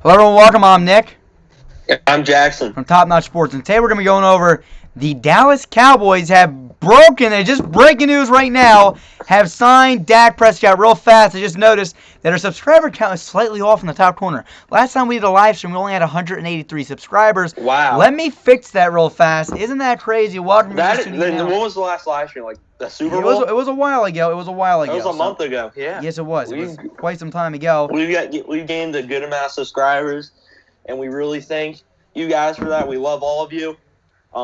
Hello everyone, welcome. I'm Nick I'm Jackson. from Top Notch Sports, and today we're going to be going over the Dallas Cowboys have broken, and just breaking news right now, have signed Dak Prescott real fast. I just noticed that our subscriber count is slightly off in the top corner. Last time we did a live stream, we only had 183 subscribers. Wow. Let me fix that real fast. Isn't that crazy? Welcome to just tuning in now. When was the last live stream? Like the Super Bowl? It was a while ago. It was a month ago. Yeah. Yes, it was. It was quite some time ago. We've gained a good amount of subscribers, and we really thank you guys for that. We love all of you.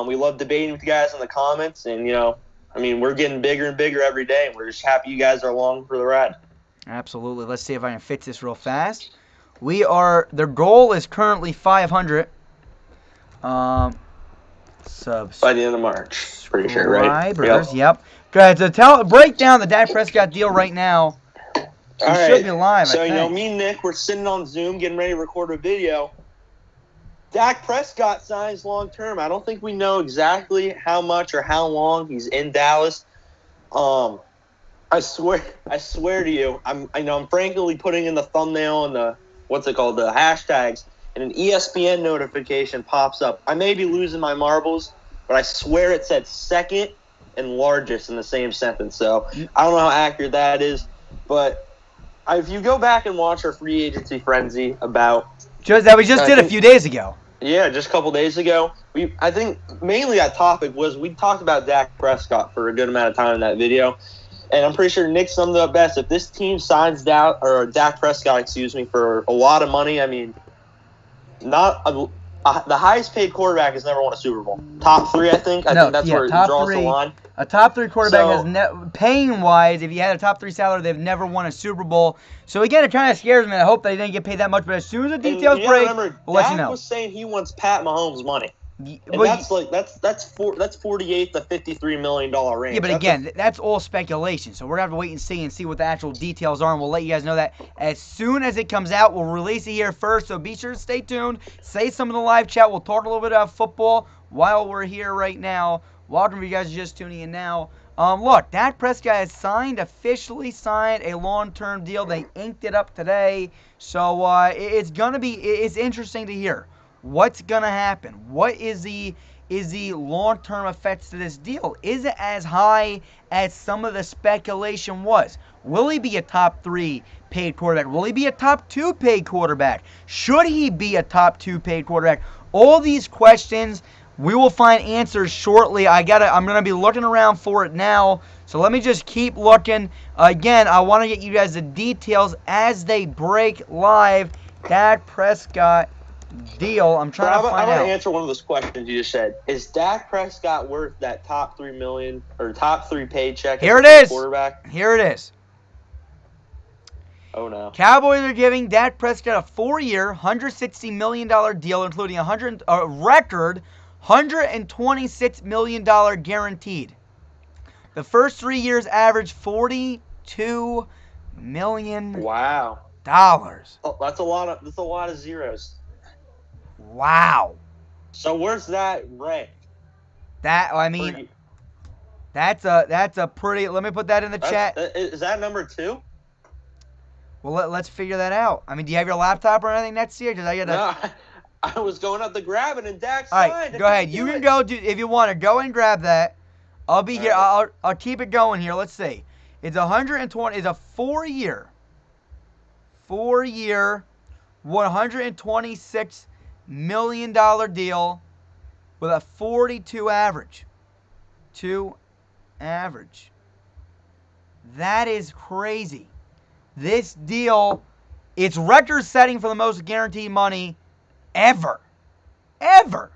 We love debating with you guys in the comments, and we're getting bigger and bigger every day, and we're just happy you guys are along for the ride. Absolutely. Let's see if I can fix this real fast. Their goal is currently 500 subs. By the end of March, pretty sure, right? Yep. Go ahead. So break down the Dak Prescott deal right now. All right. Should be live. So me and Nick, we're sitting on Zoom getting ready to record a video. Dak Prescott signs long term. I don't think we know exactly how much or how long he's in Dallas. I swear to you, I'm frankly putting in the thumbnail and the the hashtags, and an ESPN notification pops up. I may be losing my marbles, but I swear it said second and largest in the same sentence. So I don't know how accurate that is, but if you go back and watch our free agency frenzy that we just did a few days ago. Yeah, just a couple days ago. I think mainly that topic was we talked about Dak Prescott for a good amount of time in that video, and I'm pretty sure Nick summed it up best. If this team signs Dak Prescott, for a lot of money, the highest paid quarterback has never won a Super Bowl. Top three, I think. I think that's where it draws the line. A top three quarterback has paying wise, if you had a top three salary, they've never won a Super Bowl. So again, it kind of scares me. I hope they didn't get paid that much, but as soon as the details break, we'll let you know. Dak was saying he wants Pat Mahomes' money. And that's 48 to $53 million range. Yeah, but again, that's all speculation. So we're gonna have to wait and see what the actual details are, and we'll let you guys know that as soon as it comes out. We'll release it here first, so be sure to stay tuned. Say some in the live chat. We'll talk a little bit about football while we're here right now. Welcome if you guys are just tuning in now. Look, Dak Prescott has officially signed a long-term deal. They inked it up today, so it's interesting to hear what's gonna happen. What is the long-term effects to this deal? Is it as high as some of the speculation was? Will he be a top 3 paid quarterback? Will he be a top 2 paid quarterback? Should he be a top 2 paid quarterback? All these questions, we will find answers shortly. I'm gonna be looking around for it now, so let me just keep looking. Again, I want to get you guys the details as they break live. Dak Prescott deal. I'm trying to find out. I want to answer one of those questions you just said. Is Dak Prescott worth that top $3 million or top 3 paycheck? Here it is. Quarterback. Here it is. Oh no. Cowboys are giving Dak Prescott a 4-year, $160 million deal, including a record $126 million guaranteed. The first 3 years average $42 million. Wow. Oh, that's a lot of zeros. Wow. So where's that ranked? That's a pretty. Let me put that in the chat. Is that number 2? Well, let's figure that out. Do you have your laptop or anything next year? No, I was going up to grab it, and Dak signed. All right, go ahead. You can go if you want to go and grab that. I'll be here. Right. I'll keep it going here. Let's see. It's 120. It's a 4-year, $126 million deal with a 42 average. 2 average. That is crazy. This deal, it's record-setting for the most guaranteed money ever. Ever.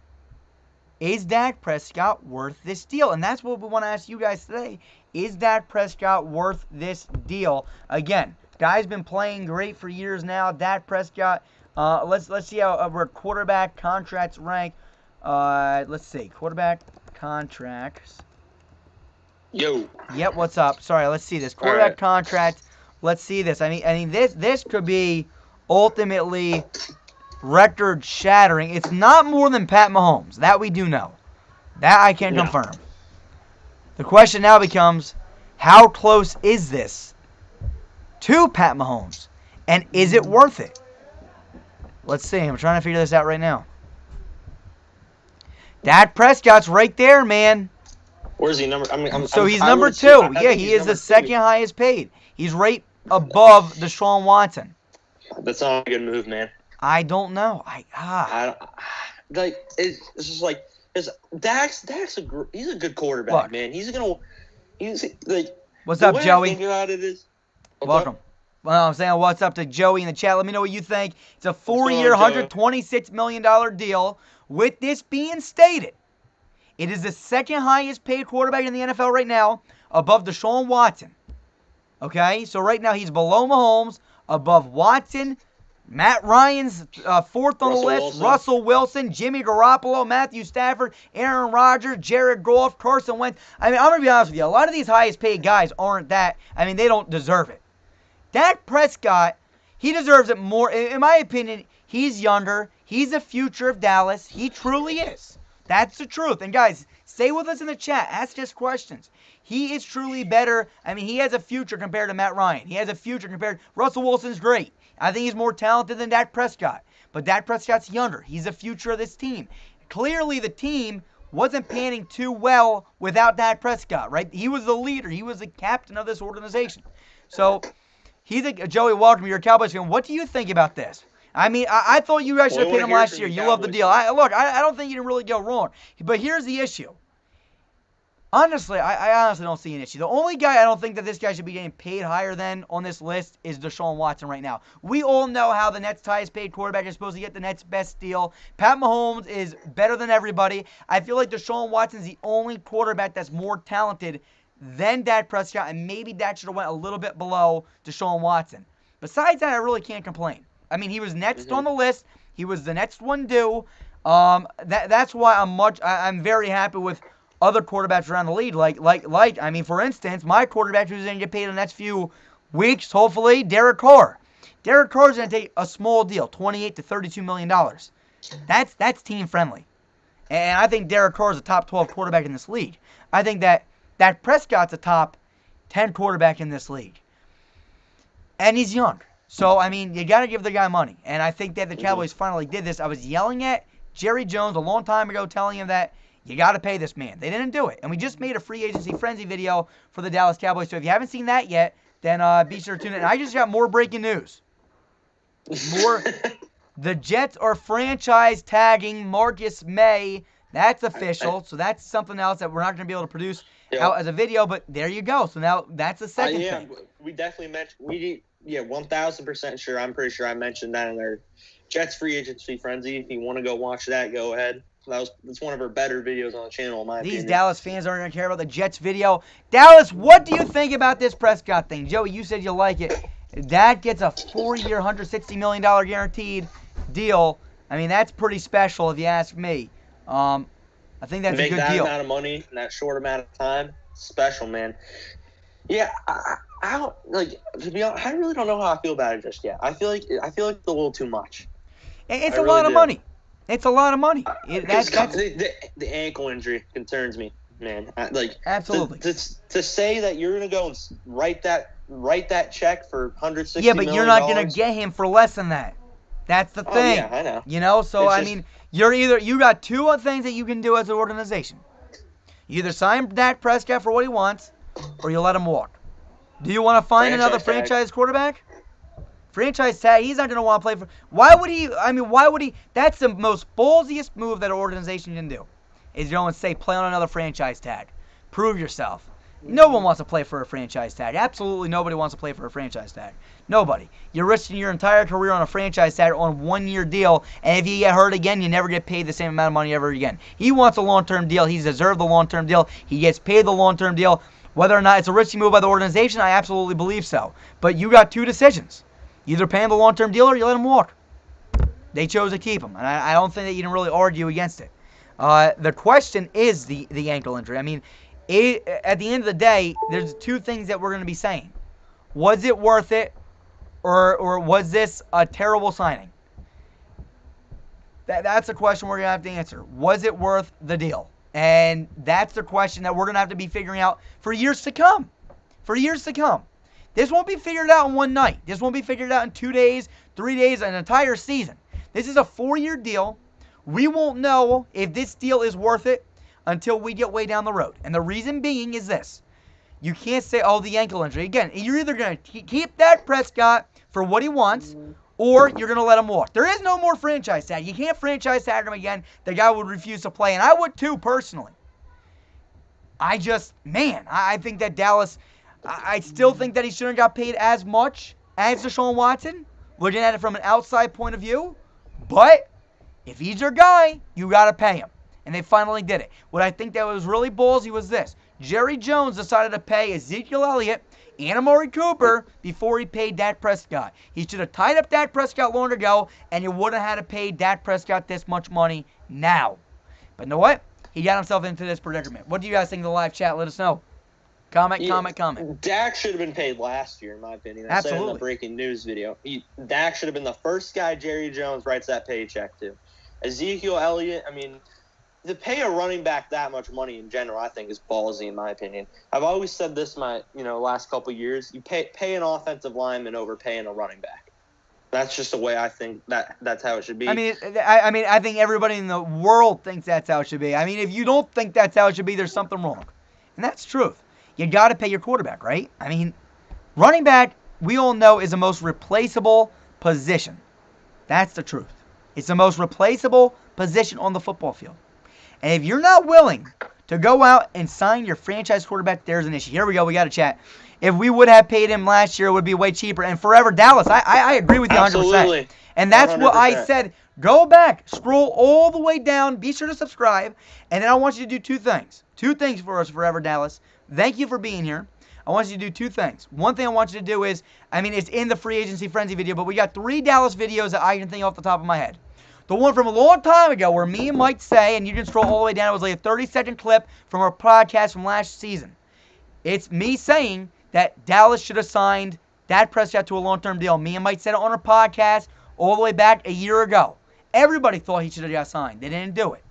Is Dak Prescott worth this deal? And that's what we want to ask you guys today. Is Dak Prescott worth this deal? Again, guy's been playing great for years now. Dak Prescott, let's see how our quarterback contracts rank. Let's see. Quarterback contracts. Yo. Yep, what's up? Sorry, let's see this. Quarterback contract. Let's see this. This could be ultimately record-shattering. It's not more than Pat Mahomes. That we do know. That I can confirm. The question now becomes, how close is this to Pat Mahomes? And is it worth it? Let's see. I'm trying to figure this out right now. Dak Prescott's right there, man. Where's he number? He's number 2. Yeah, he is the second highest paid. He's right above Deshaun Watson. That's not a good move, man. I don't know. It's just like Dak's he's a good quarterback, Look, man. He's like. What's up, Joey? I think about it is. Welcome. Up? Well, I'm saying what's up to Joey in the chat. Let me know what you think. It's a 4-year, $126 million deal. With this being stated, it is the second highest paid quarterback in the NFL right now, above Deshaun Watson. Okay, so right now he's below Mahomes, above Watson, Matt Ryan's fourth on the list, Russell Wilson, Jimmy Garoppolo, Matthew Stafford, Aaron Rodgers, Jared Goff, Carson Wentz. I mean, I'm going to be honest with you. A lot of these highest paid guys aren't that. I mean, they don't deserve it. Dak Prescott, he deserves it more. In my opinion, he's younger. He's the future of Dallas. He truly is. That's the truth. And guys, stay with us in the chat. Ask us questions. He is truly better. I mean, he has a future compared to Matt Ryan. He has a future compared. Russell Wilson's great. I think he's more talented than Dak Prescott. But Dak Prescott's younger. He's the future of this team. Clearly, the team wasn't panning too well without Dak Prescott, right? He was the leader. He was the captain of this organization. So, Joey, welcome. You're a Cowboys fan. What do you think about this? I mean, I thought you guys should have paid him last year. You love the deal. I don't think you didn't really go wrong. But here's the issue. Honestly, I honestly don't see an issue. The only guy I don't think that this guy should be getting paid higher than on this list is Deshaun Watson right now. We all know how the Nets' highest paid quarterback is supposed to get the Nets' best deal. Pat Mahomes is better than everybody. I feel like Deshaun Watson's the only quarterback that's more talented than Dak Prescott, and maybe Dak should have went a little bit below Deshaun Watson. Besides that, I really can't complain. I mean, he was next on the list. He was the next one due. That's why I'm very happy with other quarterbacks around the league. I mean, for instance, my quarterback who's going to get paid in the next few weeks, hopefully, Derek Carr. Derek Carr's going to take a small deal, $28 to $32 million. That's team friendly. And I think Derek Carr is a top 12 quarterback in this league. I think that Prescott's a top 10 quarterback in this league. And he's young. So, I mean, you got to give the guy money. And I think that the Cowboys finally did this. I was yelling at Jerry Jones a long time ago telling him that you got to pay this man. They didn't do it. And we just made a free agency frenzy video for the Dallas Cowboys. So if you haven't seen that yet, then be sure to tune in. I just got more breaking news. The Jets are franchise tagging Marcus May. That's official. So that's something else that we're not going to be able to produce out as a video. But there you go. So now that's the second thing. We definitely mentioned. 1,000% sure. I'm pretty sure I mentioned that in their Jets free agency frenzy. If you want to go watch that, go ahead. That's one of our better videos on the channel, in my opinion. These Dallas fans aren't going to care about the Jets video. Dallas, what do you think about this Prescott thing? Joey, you said you like it. That gets a 4-year, $160 million guaranteed deal. I mean, that's pretty special if you ask me. I think that's a good deal. Make that amount of money in that short amount of time, special, man. Yeah, I don't to be honest. I really don't know how I feel about it just yet. I feel like it's a little too much. It's a lot of money. It's a lot of money. The ankle injury concerns me, man. Absolutely. To say that you're gonna go and write that check for $160 million. Yeah, but you're not gonna get him for less than that. That's the thing. Yeah, I know. You know, so I mean, you got two things that you can do as an organization. You either sign Dak Prescott for what he wants, or you let him walk. Do you want to find another franchise quarterback? Franchise tag, he's not going to want to play for... Why would he... That's the most ballsiest move that an organization can do. Is go and say, play on another franchise tag. Prove yourself. No one wants to play for a franchise tag. Absolutely nobody wants to play for a franchise tag. Nobody. You're risking your entire career on a franchise tag on a 1-year deal, and if you get hurt again, you never get paid the same amount of money ever again. He wants a long-term deal. He's deserved the long-term deal. He gets paid the long-term deal. Whether or not it's a risky move by the organization, I absolutely believe so. But you got two decisions. You either pay him the long-term deal or you let him walk. They chose to keep him, and I don't think that you can really argue against it. The question is the ankle injury. I mean, at the end of the day, there's two things that we're going to be saying. Was it worth it, or was this a terrible signing? That's a question we're going to have to answer. Was it worth the deal? And that's the question that we're going to have to be figuring out for years to come. For years to come. This won't be figured out in one night. This won't be figured out in 2 days, 3 days, an entire season. This is a 4-year deal. We won't know if this deal is worth it until we get way down the road. And the reason being is this. You can't say, oh, the ankle injury. Again, you're either going to keep Dak Prescott for what he wants, or you're going to let him walk. There is no more franchise tag. You can't franchise tag him again. The guy would refuse to play, and I would too, personally. I think that Dallas, I still think that he shouldn't have got paid as much as Deshaun Watson, looking at it from an outside point of view. But if he's your guy, you got to pay him. And they finally did it. What I think that was really ballsy was this. Jerry Jones decided to pay Ezekiel Elliott and Amari Cooper before he paid Dak Prescott. He should have tied up Dak Prescott long ago, and you wouldn't have had to pay Dak Prescott this much money now. But you know what? He got himself into this predicament. What do you guys think of the live chat? Let us know. Comment. Dak should have been paid last year, in my opinion. I said in the breaking news video. Dak should have been the first guy Jerry Jones writes that paycheck to. Ezekiel Elliott, to pay a running back that much money in general, I think is ballsy in my opinion. I've always said this my last couple of years. You pay an offensive lineman over paying a running back. That's just the way I think that's how it should be. I think everybody in the world thinks that's how it should be. If you don't think that's how it should be, there's something wrong. And that's the truth. You got to pay your quarterback, right? Running back, we all know, is the most replaceable position. That's the truth. It's the most replaceable position on the football field. And if you're not willing to go out and sign your franchise quarterback, there's an issue. Here we go. We got a chat. If we would have paid him last year, it would be way cheaper. And forever, Dallas, I agree with you 100%. Absolutely. And that's 100%. what I said. Go back, scroll all the way down, be sure to subscribe, and then I want you to do two things. Two things for us, Forever Dallas. Thank you for being here. I want you to do two things. One thing I want you to do is, it's in the Free Agency Frenzy video, but we got 3 Dallas videos that I can think off the top of my head. The one from a long time ago where me and Mike say, and you can scroll all the way down, it was like a 30-second clip from our podcast from last season. It's me saying that Dallas should have signed Dak Prescott to a long-term deal. Me and Mike said it on our podcast all the way back a year ago. Everybody thought he should have got signed. They didn't do it.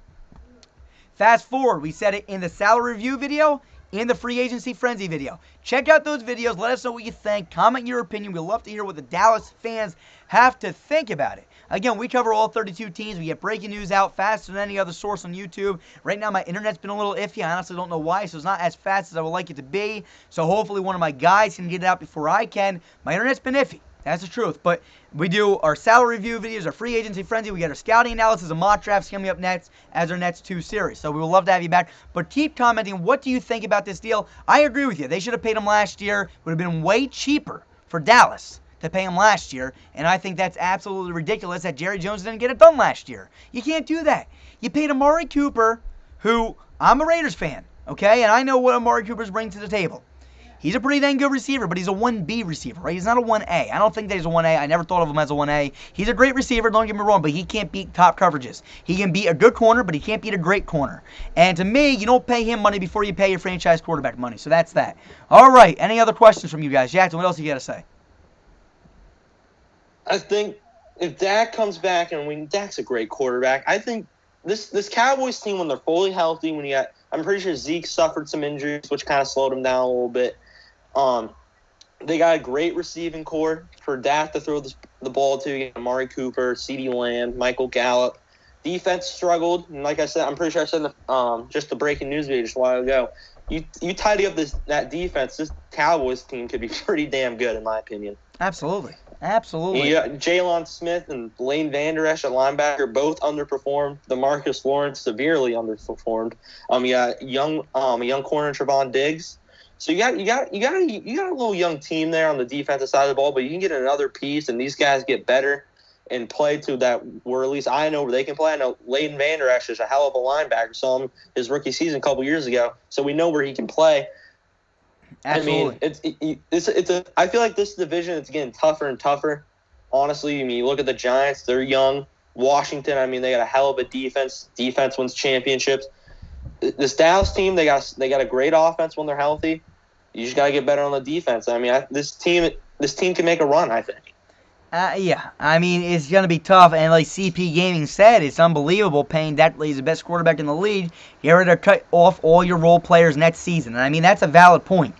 Fast forward, we said it in the salary review video, in the Free Agency Frenzy video. Check out those videos. Let us know what you think. Comment your opinion. We'd love to hear what the Dallas fans have to think about it. Again, we cover all 32 teams. We get breaking news out faster than any other source on YouTube. Right now, my internet's been a little iffy. I honestly don't know why, so it's not as fast as I would like it to be. So hopefully one of my guys can get it out before I can. My internet's been iffy. That's the truth. But we do our salary review videos, our Free Agency Frenzy. We got our scouting analysis and mock drafts coming up next as our next 2 series. So we would love to have you back. But keep commenting. What do you think about this deal? I agree with you. They should have paid him last year. It would have been way cheaper for Dallas to pay him last year. And I think that's absolutely ridiculous that Jerry Jones didn't get it done last year. You can't do that. You paid Amari Cooper, who I'm a Raiders fan, okay? And I know what Amari Cooper's bringing to the table. He's a pretty dang good receiver, but he's a 1B receiver, right? He's not a 1A. I don't think that he's a 1A. I never thought of him as a 1A. He's a great receiver, don't get me wrong, but he can't beat top coverages. He can beat a good corner, but he can't beat a great corner. And to me, you don't pay him money before you pay your franchise quarterback money. So that's that. All right, any other questions from you guys? Jackson, what else you got to say? I think if Dak comes back, and Dak's a great quarterback, I think this Cowboys team, when they're fully healthy, I'm pretty sure Zeke suffered some injuries, which kind of slowed him down a little bit. They got a great receiving core for Dak to throw the ball to. You got Amari Cooper, CeeDee Lamb, Michael Gallup. Defense struggled, and like I said, I'm pretty sure I said just the breaking news video just a while ago. You tidy up that defense, this Cowboys team could be pretty damn good, in my opinion. Absolutely. Jalen Smith and Lane Vander Esch at linebacker both underperformed. DeMarcus Lawrence severely underperformed. You got a young corner Trevon Diggs. So you got a little young team there on the defensive side of the ball, but you can get another piece, and these guys get better and play to that where at least I know where they can play. I know Leighton Vander Esch is a hell of a linebacker. Saw him his rookie season a couple years ago, so we know where he can play. Absolutely. I feel like this division is getting tougher and tougher. Honestly, you look at the Giants; they're young. Washington, they got a hell of a defense. Defense wins championships. This Dallas team, they got a great offense when they're healthy. You just got to get better on the defense. This team can make a run, I think. Yeah. It's going to be tough. And like CP Gaming said, it's unbelievable paying Dak. He's the best quarterback in the league. You're ready to cut off all your role players next season. And that's a valid point.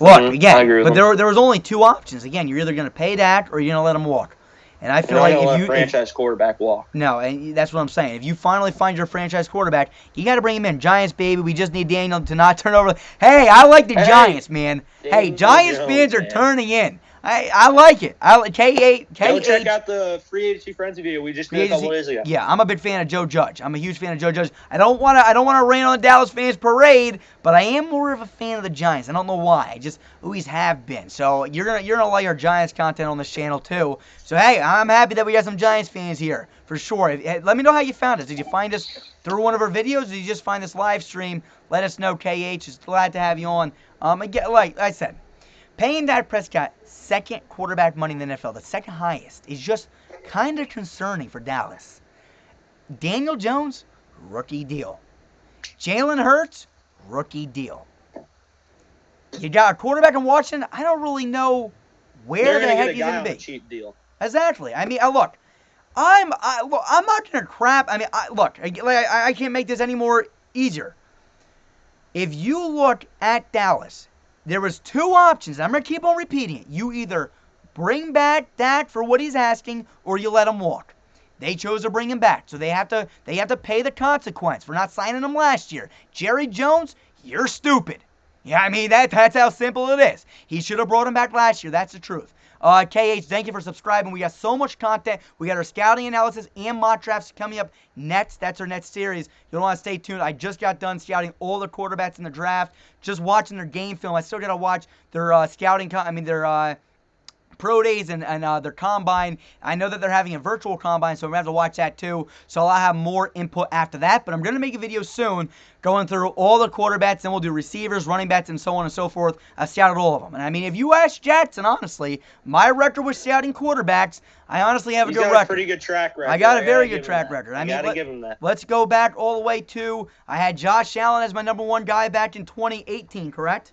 Look, again, but there was only 2 options. Again, you're either going to pay Dak or you're going to let him walk. And I You're feel not like gonna if let you a franchise quarterback walk. no, and that's what I'm saying. If you finally find your franchise quarterback, you got to bring him in. Giants, baby. We just need Daniel to not turn over. Hey, I like the Giants, man. Hey, Daniel Giants Jones, fans are man. turning in. I like it. I like K8. Go check out the free agency frenzy video we just did a couple days ago. Yeah, I'm a big fan of Joe Judge. I'm a huge fan of Joe Judge. I don't want to rain on the Dallas fans parade, but I am more of a fan of the Giants. I don't know why. I just always have been. So you're gonna like our Giants content on this channel too. So hey, I'm happy that we got some Giants fans here for sure. Let me know how you found us. Did you find us through one of our videos? Or did you just find this live stream? Let us know. KH is glad to have you on. Again, like I said, paying Dak Prescott second quarterback money in the NFL, the second highest, is just kind of concerning for Dallas. Daniel Jones, rookie deal. Jalen Hurts, rookie deal. You got a quarterback in Washington. I don't really know where the heck he's going to be. A cheap deal. Exactly. I mean, look, I'm not going to crap. I mean, I can't make this any more easier. If you look at Dallas, there was two options. I'm going to keep on repeating it. You either bring back Dak for what he's asking, or you let him walk. They chose to bring him back, so they have to pay the consequence for not signing him last year. Jerry Jones, you're stupid. Yeah, I mean that's how simple it is. He should have brought him back last year. That's the truth. KH, thank you for subscribing. We got so much content. We got our scouting analysis and mock drafts coming up next. That's our next series. You'll want to stay tuned. I just got done scouting all the quarterbacks in the draft. Just watching their game film. I still got to watch their scouting. Their pro days and their combine. I know that they're having a virtual combine, so I'm going to have to watch that too. So I'll have more input after that. But I'm going to make a video soon going through all the quarterbacks, and we'll do receivers, running backs, and so on and so forth. I scouted all of them. And I mean, if you ask Jackson, honestly, my record with scouting quarterbacks, I honestly have a good record. He's got a pretty good track record. I got a very good track record. I mean, give him that. Let's go back all the way to, I had Josh Allen as my #1 guy back in 2018, correct?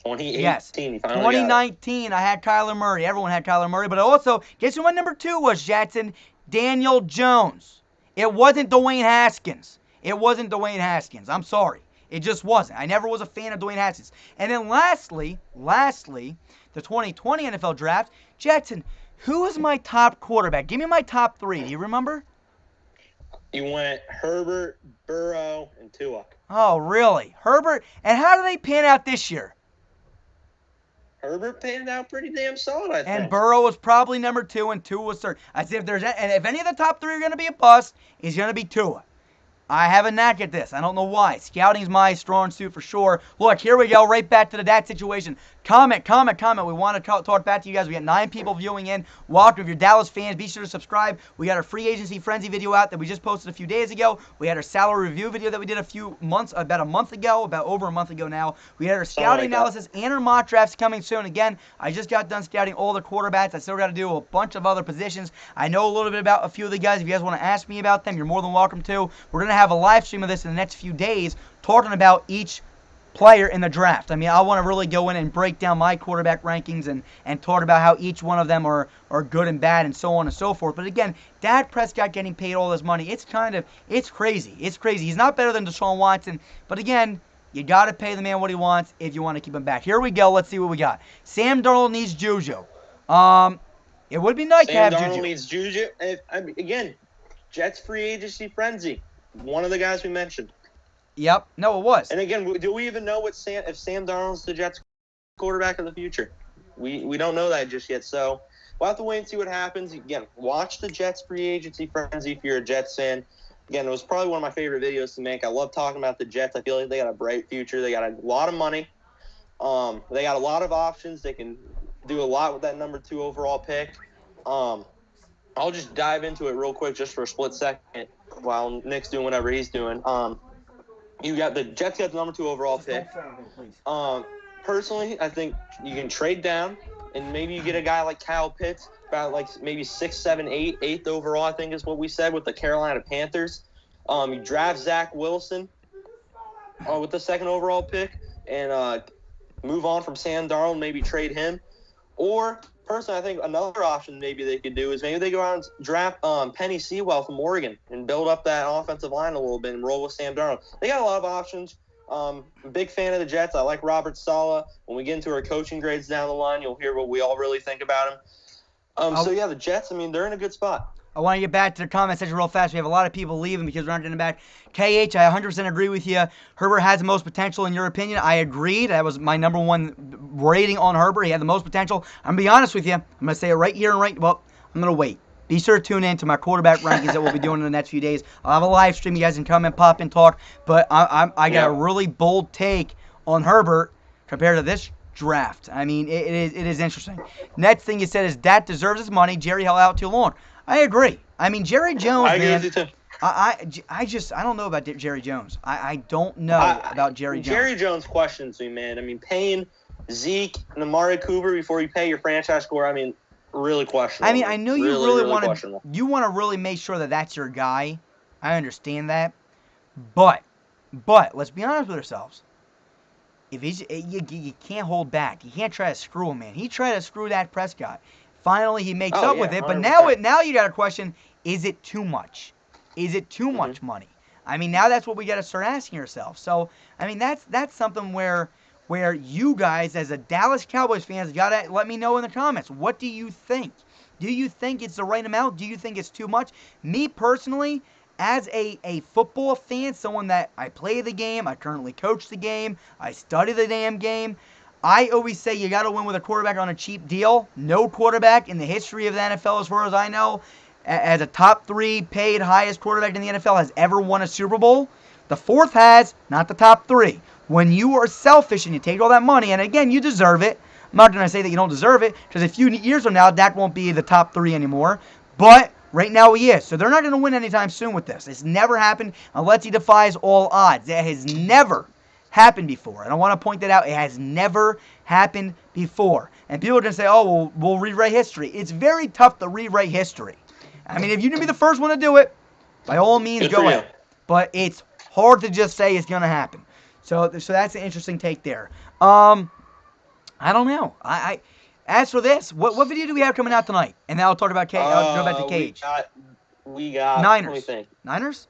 2018. Yes. 2019, I had Kyler Murray. Everyone had Kyler Murray. But also, guess who my #2 was, Jackson? Daniel Jones. It wasn't Dwayne Haskins. It wasn't Dwayne Haskins. I'm sorry. It just wasn't. I never was a fan of Dwayne Haskins. And then lastly, the 2020 NFL Draft. Jackson, who was my top quarterback? Give me my top 3. Do you remember? You went Herbert, Burrow, and Tua. Oh, really? Herbert? And how do they pan out this year? Herbert panned out pretty damn solid, I think. And Burrow was probably #2, and Tua was third. I say if any of the top 3 are going to be a bust, it's going to be Tua. I have a knack at this. I don't know why. Scouting's my strong suit for sure. Look, here we go. Right back to that situation. Comment. We want to talk back to you guys. We got 9 people viewing in. Welcome. If you're Dallas fans, be sure to subscribe. We got our free agency frenzy video out that we just posted a few days ago. We had our salary review over a month ago now. We had our scouting analysis and our mock drafts coming soon. Again, I just got done scouting all the quarterbacks. I still got to do a bunch of other positions. I know a little bit about a few of the guys. If you guys want to ask me about them, you're more than welcome to. We're going to have a live stream of this in the next few days talking about each player in the draft. I mean, I want to really go in and break down my quarterback rankings and talk about how each one of them are good and bad and so on and so forth. But again, Dak Prescott getting paid all this money, it's crazy. It's crazy. He's not better than Deshaun Watson, but again, you got to pay the man what he wants if you want to keep him back. Here we go. Let's see what we got. Sam Darnold needs Juju. It would be nice to have Juju. Sam Darnold needs Juju. Again, Jets free agency frenzy. One of the guys we mentioned. Yep. No, it was. And again, do we even know if Sam Darnold's the Jets quarterback of the future? We don't know that just yet. So we'll have to wait and see what happens. Again, watch the Jets free agency frenzy if you're a Jets fan. Again, it was probably one of my favorite videos to make. I love talking about the Jets. I feel like they got a bright future. They got a lot of money. They got a lot of options. They can do a lot with that #2 overall pick. I'll just dive into it real quick just for a split second while Nick's doing whatever he's doing. You got the Jets got the #2 overall pick. Personally, I think you can trade down and maybe you get a guy like Kyle Pitts, about like maybe 6, 7, 8, 8th overall, I think is what we said with the Carolina Panthers. You draft Zach Wilson with the 2nd overall pick and move on from Sam Darnold, maybe trade him. Or personally, I think another option maybe they could do is maybe they go out and draft Penny Sewell from Oregon and build up that offensive line a little bit and roll with Sam Darnold. They got a lot of options. Big fan of the Jets. I like Robert Saleh. When we get into our coaching grades down the line, you'll hear what we all really think about him. So, yeah, the Jets, I mean, they're in a good spot. I want to get back to the comment section real fast. We have a lot of people leaving because we're not getting back. KH, I 100% agree with you. Herbert has the most potential in your opinion. I agreed. That was my number one rating on Herbert. He had the most potential. I'm going to be honest with you. I'm going to say it right here and right. Well, I'm going to wait. Be sure to tune in to my quarterback rankings that we'll be doing in the next few days. I'll have a live stream. You guys can come and pop and talk. But I got a really bold take on Herbert compared to this draft. I mean, it is interesting. Next thing you said is Dak deserves his money. Jerry held out too long. I agree. I mean, Jerry Jones, I agree man. with you, too. I don't know about Jerry Jones. I don't know about Jerry Jones. Jerry Jones questions me, man. I mean, paying Zeke and Amari Cooper before you pay your franchise score, I mean, really questionable. I mean, I know you really want to really make sure that that's your guy. I understand that. But let's be honest with ourselves. If you can't hold back. You can't try to screw him, man. He tried to screw Dak Prescott. Finally, he makes up with it. 100%. But now you got to question, is it too much? Is it too much money? I mean, now that's what we got to start asking ourselves. So, I mean, that's something where you guys, as a Dallas Cowboys fans, got to let me know in the comments. What do you think? Do you think it's the right amount? Do you think it's too much? Me personally, as a football fan, someone that I play the game, I currently coach the game, I study the damn game, I always say you got to win with a quarterback on a cheap deal. No quarterback in the history of the NFL, as far as I know, as a top 3 paid highest quarterback in the NFL has ever won a Super Bowl. The fourth has, not the top 3. When you are selfish and you take all that money, and again, you deserve it. I'm not going to say that you don't deserve it, because a few years from now, Dak won't be the top 3 anymore. But right now he is. So they're not going to win anytime soon with this. It's never happened unless he defies all odds. That has never happened before. And I want to point that out. It has never happened before. And people are going to say, oh, well, we'll rewrite history. It's very tough to rewrite history. I mean, if you can be the first one to do it, by all means, go ahead. But it's hard to just say it's going to happen. So that's an interesting take there. I don't know. As for this, what video do we have coming out tonight? And then I'll talk about go back to Cage. We got Niners. Let me think. Niners?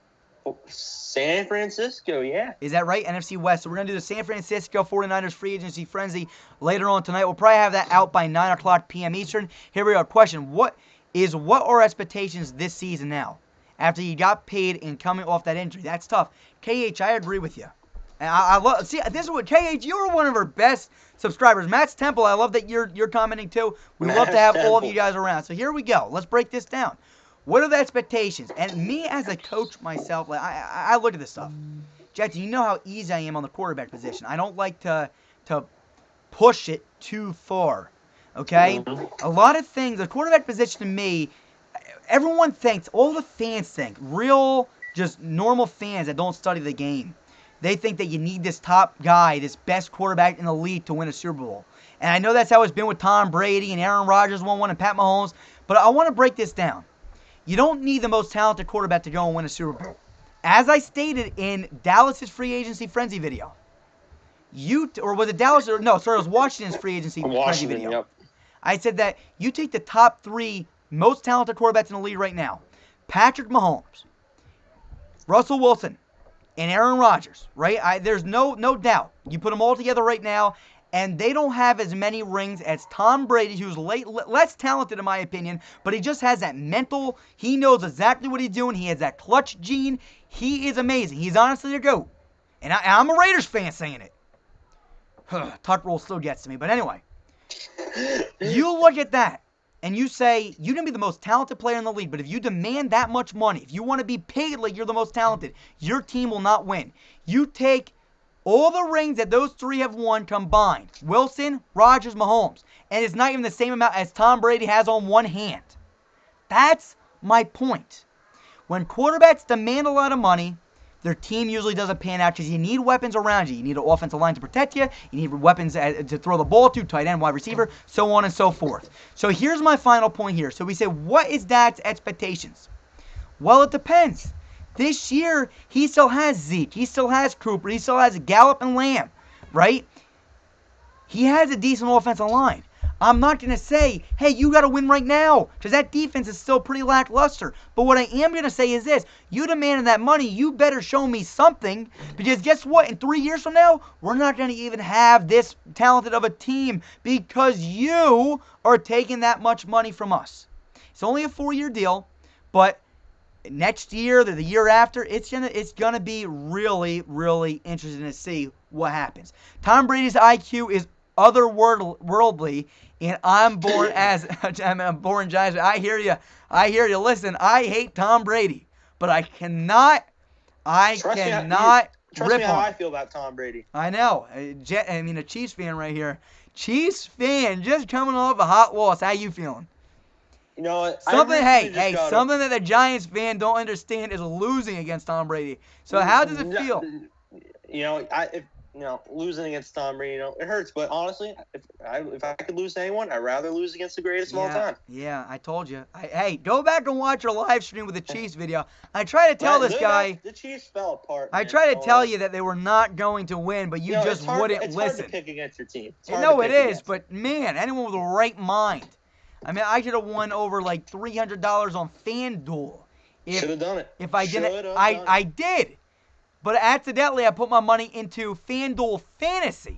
San Francisco, yeah. Is that right? NFC West. So we're going to do the San Francisco 49ers free agency frenzy later on tonight. We'll probably have that out by 9 o'clock p.m. Eastern. Here we go. Question. What are expectations this season now? After you got paid and coming off that injury. That's tough. KH, I agree with you. And I love, see, this is what, KH, you are one of our best subscribers. Matt's Temple, I love that you're commenting too. We love to have all of you guys around. So here we go. Let's break this down. What are the expectations? And me as a coach myself, like I look at this stuff. Jackson, you know how easy I am on the quarterback position. I don't like to push it too far. Okay? A lot of things, the quarterback position to me, everyone thinks, all the fans think, real, just normal fans that don't study the game. They think that you need this top guy, this best quarterback in the league to win a Super Bowl. And I know that's how it's been with Tom Brady and Aaron Rodgers won one and Pat Mahomes. But I want to break this down. You don't need the most talented quarterback to go and win a Super Bowl. As I stated in Dallas's free agency frenzy video, or was it Dallas? Or no, sorry, it was Washington's free agency frenzy video. Yep. I said that you take the top 3 most talented quarterbacks in the league right now. Patrick Mahomes, Russell Wilson, and Aaron Rodgers, right? There's no doubt. You put them all together right now, and they don't have as many rings as Tom Brady, who's less talented in my opinion, but he just has that mental, he knows exactly what he's doing. He has that clutch gene. He is amazing. He's honestly the GOAT. And I'm a Raiders fan saying it. Tuck roll still gets to me, but anyway. You look at that, and you say, you can be the most talented player in the league, but if you demand that much money, if you want to be paid like you're the most talented, your team will not win. You take all the rings that those 3 have won combined, Wilson, Rodgers, Mahomes, and it's not even the same amount as Tom Brady has on one hand. That's my point. When quarterbacks demand a lot of money, their team usually doesn't pan out because you need weapons around you. You need an offensive line to protect you. You need weapons to throw the ball to, tight end, wide receiver, so on and so forth. So here's my final point here. So we say, what is Dak's expectations? Well, it depends. This year, he still has Zeke. He still has Cooper. He still has Gallup and Lamb, right? He has a decent offensive line. I'm not going to say, hey, you got to win right now, because that defense is still pretty lackluster. But what I am going to say is this. You demanded that money, you better show me something, because guess what? In 3 years from now, we're not going to even have this talented of a team because you are taking that much money from us. It's only a 4-year deal, but next year, the year after, it's gonna be really, really interesting to see what happens. Tom Brady's IQ is otherworldly, and I'm born as I'm born Giants. I hear you. Listen, I hate Tom Brady, but I cannot Trust rip me how on I him. feel about Tom Brady. I know. A Chiefs fan right here. Chiefs fan, just coming off a hot loss. How you feeling? You know what? Something that the Giants fan don't understand is losing against Tom Brady. So how does it feel? Losing against Tom Brady, it hurts. But honestly, if I could lose to anyone, I'd rather lose against the greatest of all time. Yeah, I told you. Hey, go back and watch our live stream with the Chiefs video. I try to tell this guy. The Chiefs fell apart. I try to tell you that they were not going to win, but you just wouldn't listen. It's hard to pick against your team. It is, but man, anyone with the right mind. I mean, I should have won over like $300 on FanDuel. Should have done it. If I didn't, I did. But accidentally, I put my money into FanDuel Fantasy,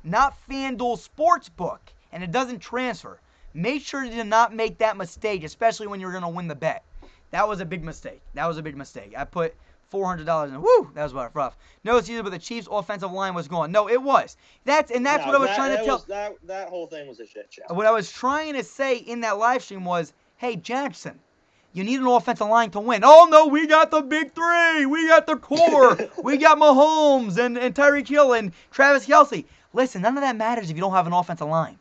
not FanDuel Sportsbook, and it doesn't transfer. Make sure to not make that mistake, especially when you're going to win the bet. That was a big mistake. I put $400 in. Woo, that was rough. No excuse, but the Chiefs' offensive line was gone. No, it was. That's what I was trying to tell. That whole thing was a shit show. What I was trying to say in that live stream was, hey, Jackson, you need an offensive line to win. Oh, no, we got the big three. We got the core. We got Mahomes and Tyreek Hill and Travis Kelce. Listen, none of that matters if you don't have an offensive line.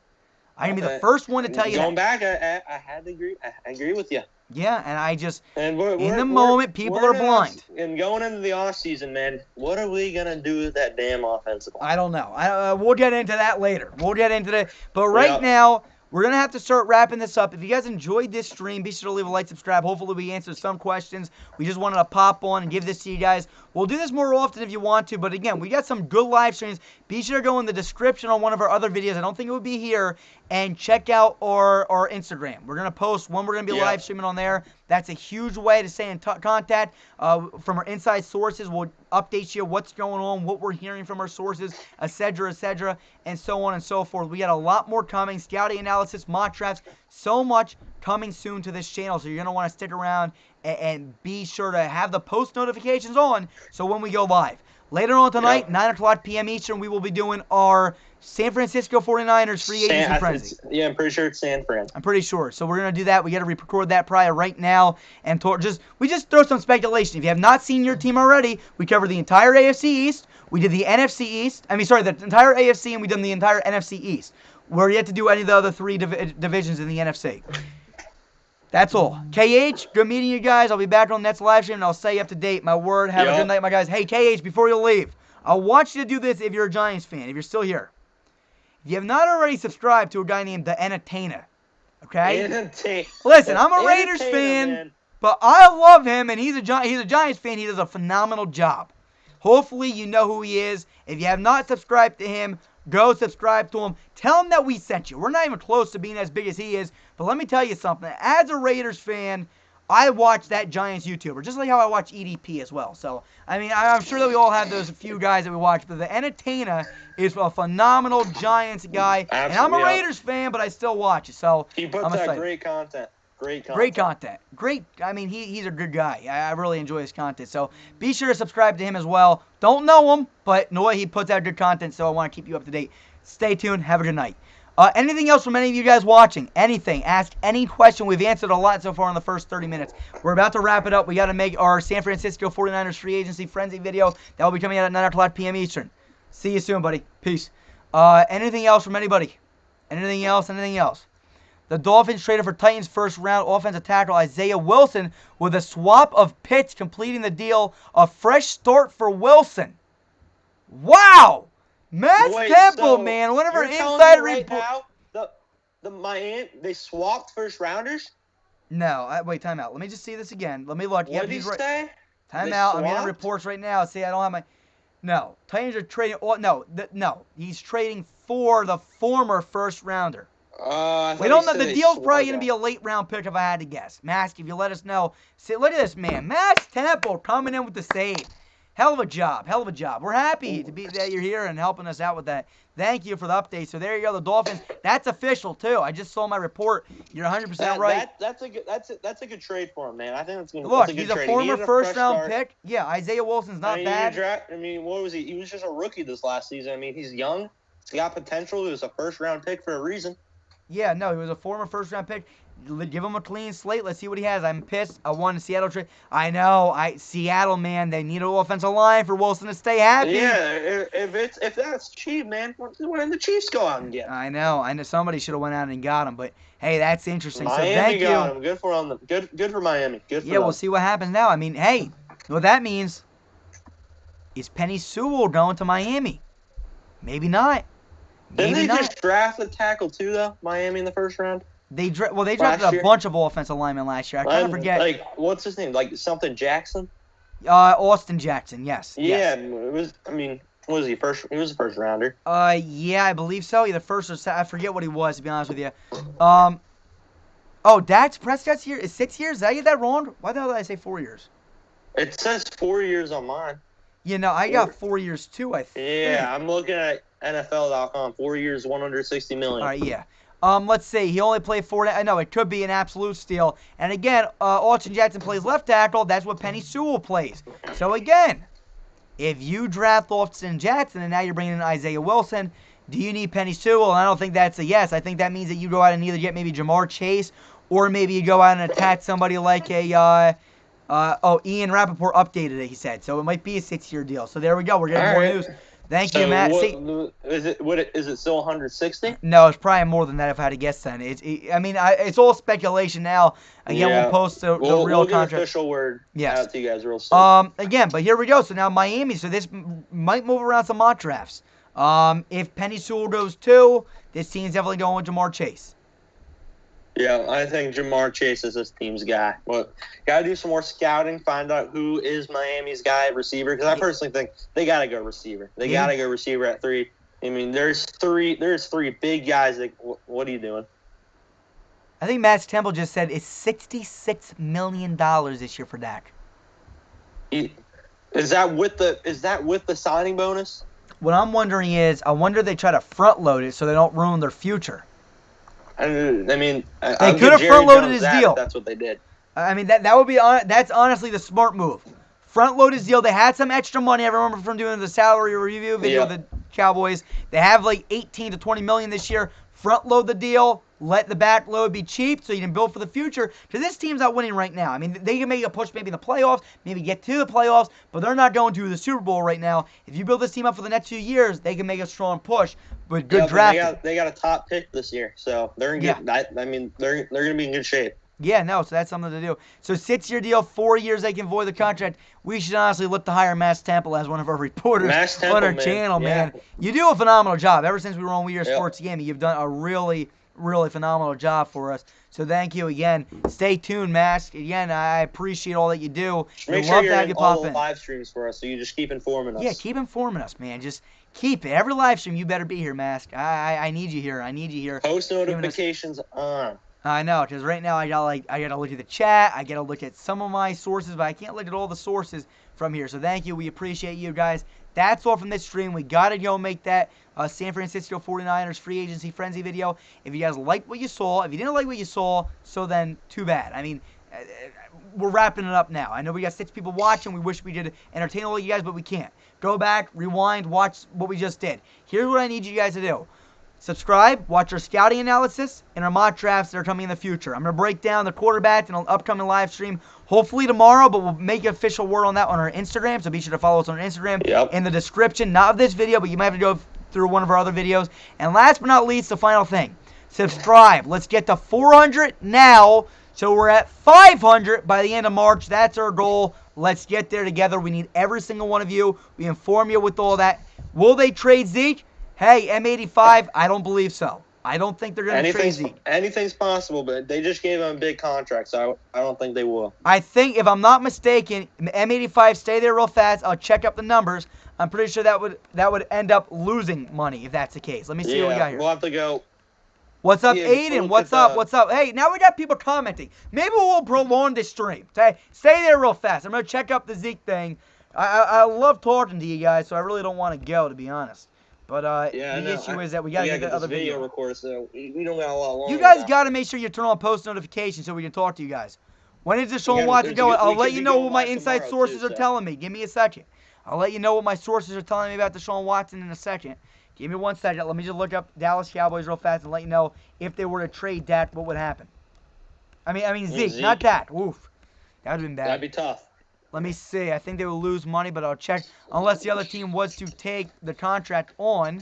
I'm going to be the first one to tell you that. Going back, I had to agree. I agree with you. Yeah, and I just, in the moment, people are blind. And going into the offseason, man, what are we going to do with that damn offensive line? I don't know. We'll get into that later. But right now, we're going to have to start wrapping this up. If you guys enjoyed this stream, be sure to leave a like, subscribe. Hopefully we answered some questions. We just wanted to pop on and give this to you guys. We'll do this more often if you want to, but again, we got some good live streams. Be sure to go in the description on one of our other videos. I don't think it would be here. And check out our Instagram. We're going to post when we're going to be live streaming on there. That's a huge way to stay in contact. From our inside sources, we'll update you what's going on, what we're hearing from our sources, etc., and so on and so forth. We got a lot more coming. Scouting analysis, mock drafts, so much coming soon to this channel. So you're going to want to stick around and be sure to have the post notifications on so when we go live. Later on tonight, 9 o'clock p.m. Eastern, we will be doing our San Francisco 49ers free agency frenzy. Yeah, I'm pretty sure it's San Fran. I'm pretty sure. So we're going to do that. We got to record that prior right now. And we just throw some speculation. If you have not seen your team already, we covered the entire AFC East. We did the NFC East. The entire AFC, and we did the entire NFC East. We're yet to do any of the other three divisions in the NFC. That's all. KH, good meeting you guys. I'll be back on the next live stream, and I'll stay up to date. My word. Have a good night, my guys. Hey, KH, before you leave, I want you to do this if you're a Giants fan, if you're still here. If you have not already subscribed to a guy named the Entertainer, okay? Listen, I'm a Raiders fan, man. But I love him, and he's a Giants fan. He does a phenomenal job. Hopefully you know who he is. If you have not subscribed to him, go subscribe to him. Tell him that we sent you. We're not even close to being as big as he is. But let me tell you something. As a Raiders fan, I watch that Giants YouTuber, just like how I watch EDP as well. So, I'm sure that we all have those few guys that we watch. But the Entertainer is a phenomenal Giants guy. Absolutely, and I'm a Raiders fan, but I still watch it. So he puts out great content. Great content. He's a good guy. I really enjoy his content. So be sure to subscribe to him as well. Don't know him, but know he puts out good content, so I want to keep you up to date. Stay tuned. Have a good night. Anything else from any of you guys watching? Anything? Ask any question. We've answered a lot so far in the first 30 minutes. We're about to wrap it up. We got to make our San Francisco 49ers free agency frenzy video. That will be coming out at 9 o'clock p.m. Eastern. See you soon, buddy. Peace. Anything else from anybody? Anything else? The Dolphins traded for Titans first-round offensive tackle Isaiah Wilson with a swap of picks completing the deal. A fresh start for Wilson. Wow! Matt Temple, man. One of our inside reports. The Miami, they swapped first-rounders? No. Wait, time out. Let me just see this again. Let me look. What did he say? Time out. I'm getting reports right now. See, I don't have my... No. Titans are trading... No. He's trading for the former first-rounder. I We thought don't you know. said The they deal's swung probably going to it. be a late round pick if I had to guess. Mask, if you let us know. See, look at this, man. Mask Temple coming in with the save. Hell of a job. Hell of a job. We're happy to be that you're here and helping us out with that. Thank you for the update. So there you go, the Dolphins. That's official too. I just saw my report. You're 100% right. That's a good trade for him, man. I think that's a Look, good he's a trade. He former needed a first fresh round start. pick. Yeah, Isaiah Wilson's not bad. What was he? He was just a rookie this last season. I mean, he's young. He's got potential. He was a first round pick for a reason. Yeah, no, he was a former first round pick. Give him a clean slate. Let's see what he has. I'm pissed. I won the Seattle trade. I know. Seattle, man, they need an offensive line for Wilson to stay happy. Yeah, if that's cheap, man, why didn't the Chiefs go out and get him? I know. Somebody should have went out and got him, but hey, that's interesting. Miami so thank got you. him. Good for them. Good for Miami. Good for Yeah, them. we'll see what happens now. I mean, hey, what that means is Penny Sewell going to Miami. Maybe not. Didn't they just draft a tackle too, though? Miami in the first round. They drafted a bunch of offensive linemen last year. I kind of forget. Like, what's his name? Like something Jackson. Austin Jackson. Yes. Yeah, yes. it was. I mean, what was he first? He was a first rounder. Yeah, I believe so. Either first or second. I forget what he was, to be honest with you. Oh, Dak Prescott's here is 6 years. Did I get that wrong? Why the hell did I say 4 years? It says 4 years on mine. You know, I got 4 years too, I think. Yeah, I'm looking at NFL.com. 4 years, $160 million. All right, yeah. Let's see. He only played 4. I know it could be an absolute steal. And again, Austin Jackson plays left tackle. That's what Penny Sewell plays. So again, if you draft Austin Jackson and now you're bringing in Isaiah Wilson, do you need Penny Sewell? And I don't think that's a yes. I think that means that you go out and either get maybe Jamar Chase or maybe you go out and attach somebody like a Ian Rappaport updated it, he said. So it might be a 6-year deal. So there we go. We're getting more news. Thank you, Matt. Is it still 160? No, it's probably more than that if I had to guess then. It's all speculation now. Again, we'll post the real contract. We'll official word out to you guys real soon. Again, but here we go. So now Miami. So this might move around some mock drafts. If Penny Sewell goes too, this team's definitely going with Jamar Chase. Yeah, I think Jamar Chase is this team's guy. But got to do some more scouting, find out who is Miami's guy at receiver. Because I personally think they got to go receiver. They got to go receiver at 3. I mean, there's three big guys. That, what are you doing? I think Matt Temple just said it's $66 million this year for Dak. Is that with the signing bonus? What I'm wondering is, I wonder if they try to front load it so they don't ruin their future. I mean, they could have front loaded his deal. That's what they did. I mean, that's honestly the smart move. Front load his deal. They had some extra money. I remember from doing the salary review video with the Cowboys. They have like 18 to 20 million this year. Front load the deal. Let the back load be cheap so you can build for the future. Because this team's not winning right now. I mean, they can make a push maybe in the playoffs, maybe get to the playoffs, but they're not going to the Super Bowl right now. If you build this team up for the next 2 years, they can make a strong push. But good drafting. They got a top pick this year, so they're in good. I mean, they're going to be in good shape. Yeah, no, so that's something to do. So 6-year deal, 4 years they can void the contract. We should honestly look to hire Mass Temple as one of our reporters on our channel, man. You do a phenomenal job. Ever since we were on We Are Sports Gaming, you've done a really, really phenomenal job for us. So thank you again. Stay tuned, Mask. Again, I appreciate all that you do. Make sure you're in all the live streams for us, so you just keep informing us. Yeah, keep informing us, man. Just keep it. Every live stream, you better be here, Mask. I need you here. I need you here. Post notifications on. I know, because right now I gotta look at the chat. I gotta look at some of my sources, but I can't look at all the sources from here. So thank you. We appreciate you guys. That's all from this stream. We gotta go make that San Francisco 49ers free agency frenzy video. If you guys liked what you saw, if you didn't like what you saw, so then too bad. I mean, we're wrapping it up now. I know we got 6 people watching. We wish we could entertain all you guys, but we can't. Go back, rewind, watch what we just did. Here's what I need you guys to do. Subscribe, watch our scouting analysis, and our mock drafts that are coming in the future. I'm going to break down the quarterbacks in an upcoming live stream, hopefully tomorrow, but we'll make an official word on that on our Instagram, so be sure to follow us on Instagram. In the description, not of this video, but you might have to go through one of our other videos. And last but not least, the final thing. Subscribe. Let's get to 400 now, so we're at 500 by the end of March. That's our goal. Let's get there together. We need every single one of you. We inform you with all that. Will they trade Zeke? Hey, M85, I don't believe so. I don't think they're going to trade Zeke. Anything's possible, but they just gave him a big contract, so I don't think they will. I think, if I'm not mistaken, M85, stay there real fast. I'll check up the numbers. I'm pretty sure that would end up losing money if that's the case. Let me see what we got here. We'll have to go. What's up, Yeah, Aiden? What's up? What's up? Hey, now we got people commenting. Maybe we'll prolong this stream. Stay there real fast. I'm going to check up the Zeke thing. I love talking to you guys, so I really don't want to go, to be honest. But the issue is that we got to get the other video recorded, so we don't got a lot longer. You guys got to make sure you turn on post notifications so we can talk to you guys. When is Deshaun Watson going? I'll let you know what my inside sources are telling me. Give me a second. I'll let you know what my sources are telling me about Deshaun Watson in a second. Give me 1 second. Let me just look up Dallas Cowboys real fast and let you know if they were to trade Dak, what would happen. I mean Zeke, not Dak. Oof. That would have been bad. That'd be tough. Let me see. I think they will lose money, but I'll check. Unless the other team was to take the contract on,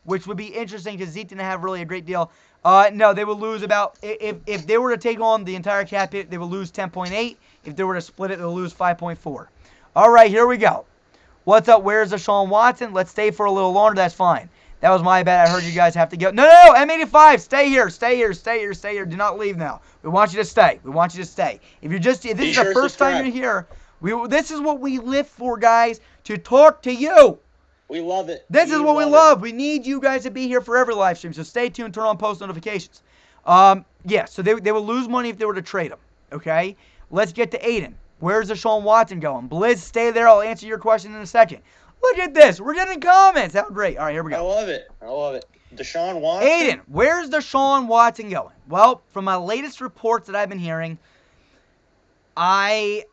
which would be interesting because Zeke didn't have really a great deal. No, they would lose about, if they were to take on the entire cap hit, they would lose 10.8. If they were to split it, they'll lose 5.4. All right, here we go. What's up? Where's Deshaun Watson? Let's stay for a little longer. That's fine. That was my bad. I heard you guys have to go. No, M85, stay here. Stay here. Do not leave now. We want you to stay. If this is the first time you're here, this is what we live for, guys, to talk to you. We love it. This is what we love. We need you guys to be here for every live stream, so stay tuned, turn on post notifications. Yeah, so they will lose money if they were to trade him, okay? Let's get to Aiden. Where's Deshaun Watson going? Blizz, stay there. I'll answer your question in a second. Look at this. We're getting comments. How great. All right, here we go. I love it. Deshaun Watson? Aiden, where's Deshaun Watson going? Well, from my latest reports that I've been hearing, I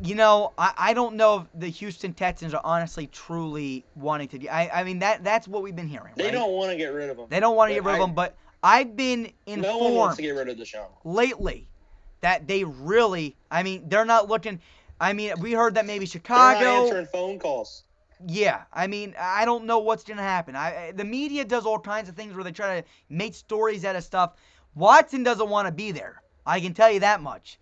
don't know if the Houston Texans are honestly truly wanting to. I mean, that's what we've been hearing. They don't want to get rid of him. They don't want to get rid of him, but I've been informed. No one wants to get rid of Deshaun lately that they really. I mean, they're not looking. I mean, we heard that maybe Chicago. They're not answering phone calls. Yeah, I mean, I don't know what's going to happen. The media does all kinds of things where they try to make stories out of stuff. Watson doesn't want to be there. I can tell you that much.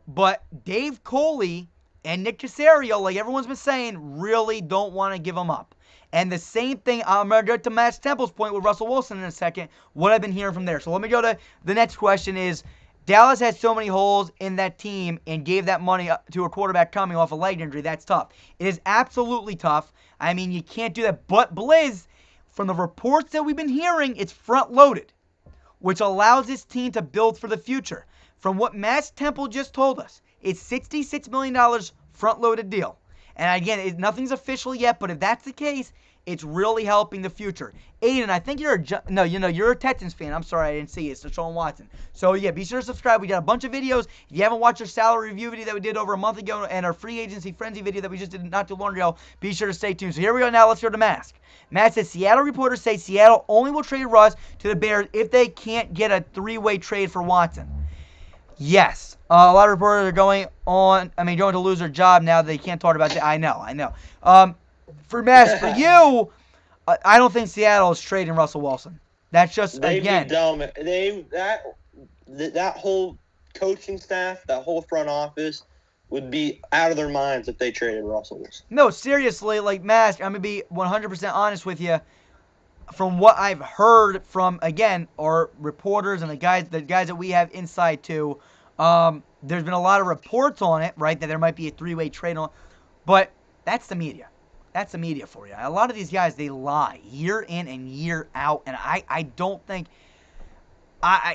But Dave Coley and Nick Caserio, like everyone's been saying, really don't want to give him up. And the same thing, I'm going to go to Matt Temple's point with Russell Wilson in a second, what I've been hearing from there. So let me go to the next question is, Dallas has so many holes in that team and gave that money to a quarterback coming off a leg injury. That's tough. It is absolutely tough. I mean, you can't do that. But Blizz, from the reports that we've been hearing, it's front-loaded, which allows this team to build for the future. From what Matt Temple just told us, it's $66 million front-loaded deal. And again, nothing's official yet, but if that's the case, it's really helping the future. Aiden, I think you're a Texans fan. I'm sorry, I didn't see it. It's Deshaun Watson. So, yeah, be sure to subscribe. We got a bunch of videos. If you haven't watched our salary review video that we did over a month ago and our free agency frenzy video that we just did not too long ago, be sure to stay tuned. So here we go now. Let's go to Mask. Matt says, Seattle reporters say Seattle only will trade Russ to the Bears if they can't get a three-way trade for Watson. Yes. A lot of reporters are going to lose their job now that they can't talk about that. I know. For Mass, for you, I don't think Seattle is trading Russell Wilson. That's just, again. They'd be dumb. That whole coaching staff, that whole front office would be out of their minds if they traded Russell Wilson. No, seriously, like, Mask, I'm going to be 100% honest with you. From what I've heard from, again, our reporters and the guys that we have inside to, there's been a lot of reports on it, right, that there might be a three-way trade on, but that's the media. That's the media for you. A lot of these guys, they lie year in and year out, and I don't think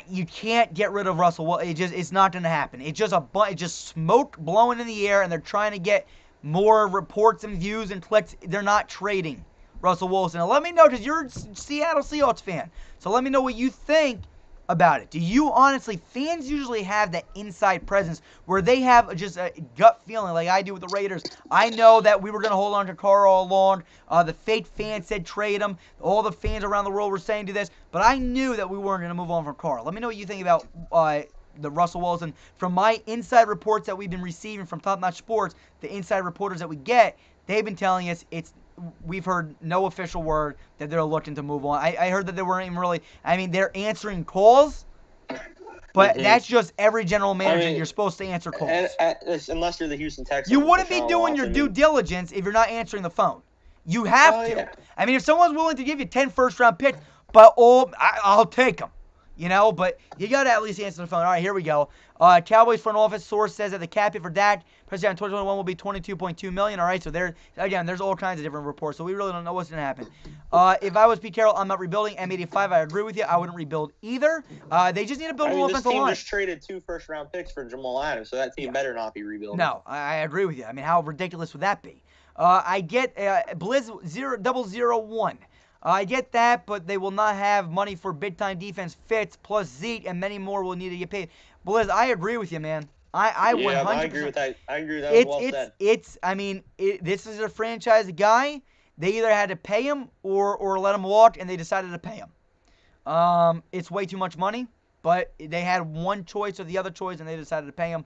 you can't get rid of Russell Wilson. It's not going to happen. It's just smoke blowing in the air, and they're trying to get more reports and views and clicks. They're not trading Russell Wilson. Now, let me know, because you're a Seattle Seahawks fan, so let me know what you think about it. Do you honestly, fans usually have that inside presence where they have just a gut feeling like I do with the Raiders. I know that we were going to hold on to Carr all along. The fake fans said trade him. All the fans around the world were saying do this, but I knew that we weren't going to move on from Carr. Let me know what you think about the Russell Wilson. From my inside reports that we've been receiving from Top Notch Sports, the inside reporters that we get, they've been telling us we've heard no official word that they're looking to move on. I heard that they weren't even really, they're answering calls, but that's just every general manager. You're supposed to answer calls. Unless you're the Houston Texans. You wouldn't be doing your due diligence if you're not answering the phone. You have to. Yeah. If someone's willing to give you 10 first-round picks, but I'll take them. You know, but you got to at least answer the phone. All right, here we go. Cowboys front office source says that the cap hit for Dak Prescott in 2021 will be $22.2 million. All right, so there's all kinds of different reports, so we really don't know what's going to happen. If I was Pete Carroll, I'm not rebuilding. M85, I agree with you. I wouldn't rebuild either. They just need to build an offensive line. This team just traded 2 first-round picks for Jamal Adams, so that team better not be rebuilding. No, I agree with you. I mean, how ridiculous would that be? I get Blizz 0001. I get that, but they will not have money for big-time defense fits, plus Zeke, and many more will need to get paid. Blizz, I agree with you, man. I 100%. I agree with that. I agree with that. Well said. This is a franchise guy. They either had to pay him or let him walk, and they decided to pay him. It's way too much money, but they had one choice or the other choice, and they decided to pay him.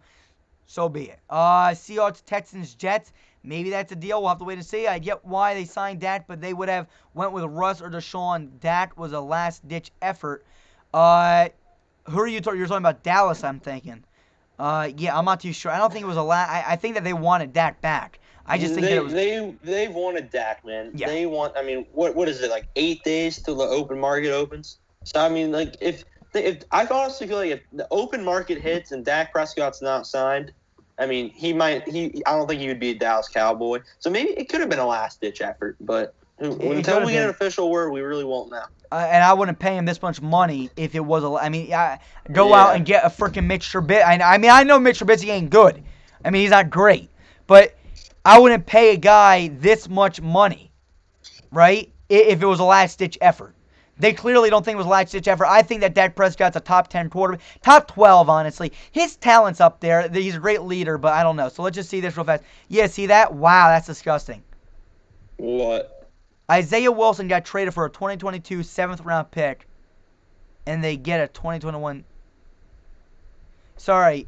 So be it. Seahawks, Texans, Jets. Maybe that's a deal. We'll have to wait and see. I get why they signed Dak, but they would have went with Russ or Deshaun. Dak was a last-ditch effort. Who are you talking? You're talking about Dallas, I'm thinking. Yeah, I'm not too sure. I don't think it was I think that they wanted Dak back. I just think that it was. They wanted Dak, man. Yeah. They want. I mean, what is it, like 8 days till the open market opens? So I mean, like if I honestly feel like if the open market hits and Dak Prescott's not signed, I mean, I don't think he would be a Dallas Cowboy. So maybe it could have been a last-ditch effort, but until we get an official word, we really won't know. And I wouldn't pay him this much money if it was go out and get a freaking Mitch Trubisky. I know Mitch Trubisky ain't good. I mean, he's not great. But I wouldn't pay a guy this much money, right, if it was a last-ditch effort. They clearly don't think it was a last-ditch effort. I think that Dak Prescott's a top 10 quarterback. Top 12, honestly. His talent's up there. He's a great leader, but I don't know. So let's just see this real fast. Yeah, see that? Wow, that's disgusting. What? Isaiah Wilson got traded for a 2022 7th-round pick, and they get a 2021. Sorry.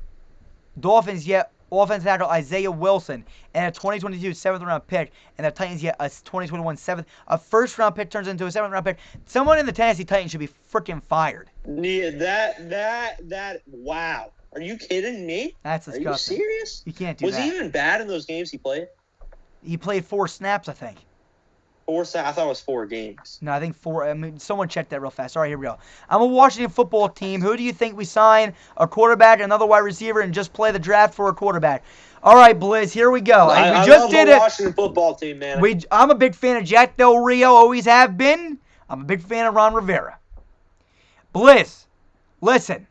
Dolphins get offensive tackle Isaiah Wilson and a 2022 7th-round pick, and the Titans get a 2021 7th. A first-round pick turns into a 7th-round pick. Someone in the Tennessee Titans should be freaking fired. Yeah, wow. Are you kidding me? That's disgusting. Are you serious? You can't do that. Was he even bad in those games he played? He played 4 snaps, I think. 4 snaps? I thought it was 4 games. No, I think 4. I mean, someone check that real fast. All right, here we go. I'm a Washington football team. Who do you think we sign? A quarterback, another wide receiver, and just play the draft for a quarterback? All right, Blizz, here we go. I love the Washington football team, man. I'm a big fan of Jack Del Rio, always have been. I'm a big fan of Ron Rivera. Blizz, listen.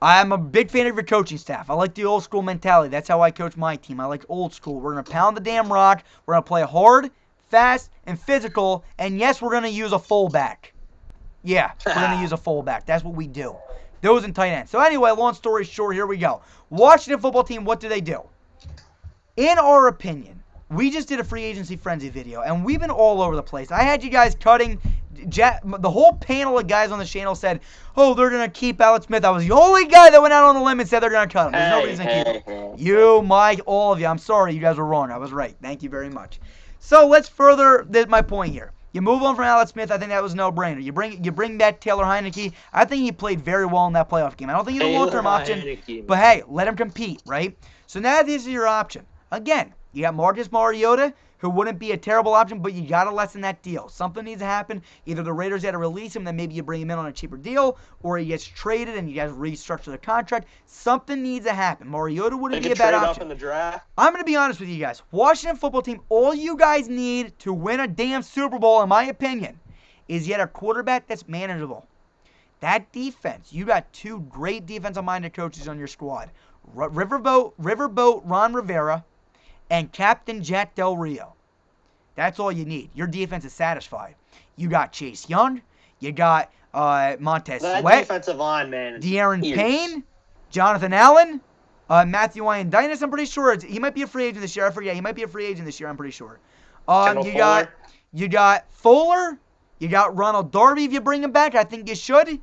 I'm a big fan of your coaching staff. I like the old school mentality. That's how I coach my team. I like old school. We're going to pound the damn rock. We're going to play hard, fast, and physical. And yes, we're going to use a fullback. Yeah, we're going to use a fullback. That's what we do. Those and tight ends. So anyway, long story short, here we go. Washington football team, what do they do? In our opinion, we just did a free agency frenzy video, and we've been all over the place. I had you guys cutting. The whole panel of guys on the channel said, oh, they're going to keep Alex Smith. I was the only guy that went out on the limb and said they're going to cut him. There's no reason to keep him. You, Mike, all of you. I'm sorry. You guys were wrong. I was right. Thank you very much. So let's further my point here. You move on from Alex Smith. I think that was a no-brainer. You bring back Taylor Heineke. I think he played very well in that playoff game. I don't think he's a long-term option. But, hey, let him compete, right? So now this is your option. Again, you got Marcus Mariota, who wouldn't be a terrible option, but you got to lessen that deal. Something needs to happen. Either the Raiders got to release him, then maybe you bring him in on a cheaper deal, or he gets traded and you guys restructure the contract. Something needs to happen. Mariota wouldn't be a bad option. Up in the draft. I'm going to be honest with you guys. Washington football team, all you guys need to win a damn Super Bowl, in my opinion, is yet a quarterback that's manageable. That defense, you got 2 great defensive-minded coaches on your squad. Riverboat Ron Rivera and Captain Jack Del Rio. That's all you need. Your defense is satisfied. You got Chase Young. You got Montez Sweat. That defensive line, man. De'Aaron Payne. Jonathan Allen. Matthew Ioannidis, I'm pretty sure. He might be a free agent this year. I forget. He might be a free agent this year, I'm pretty sure. You got Fuller. You got Ronald Darby if you bring him back. I think you should.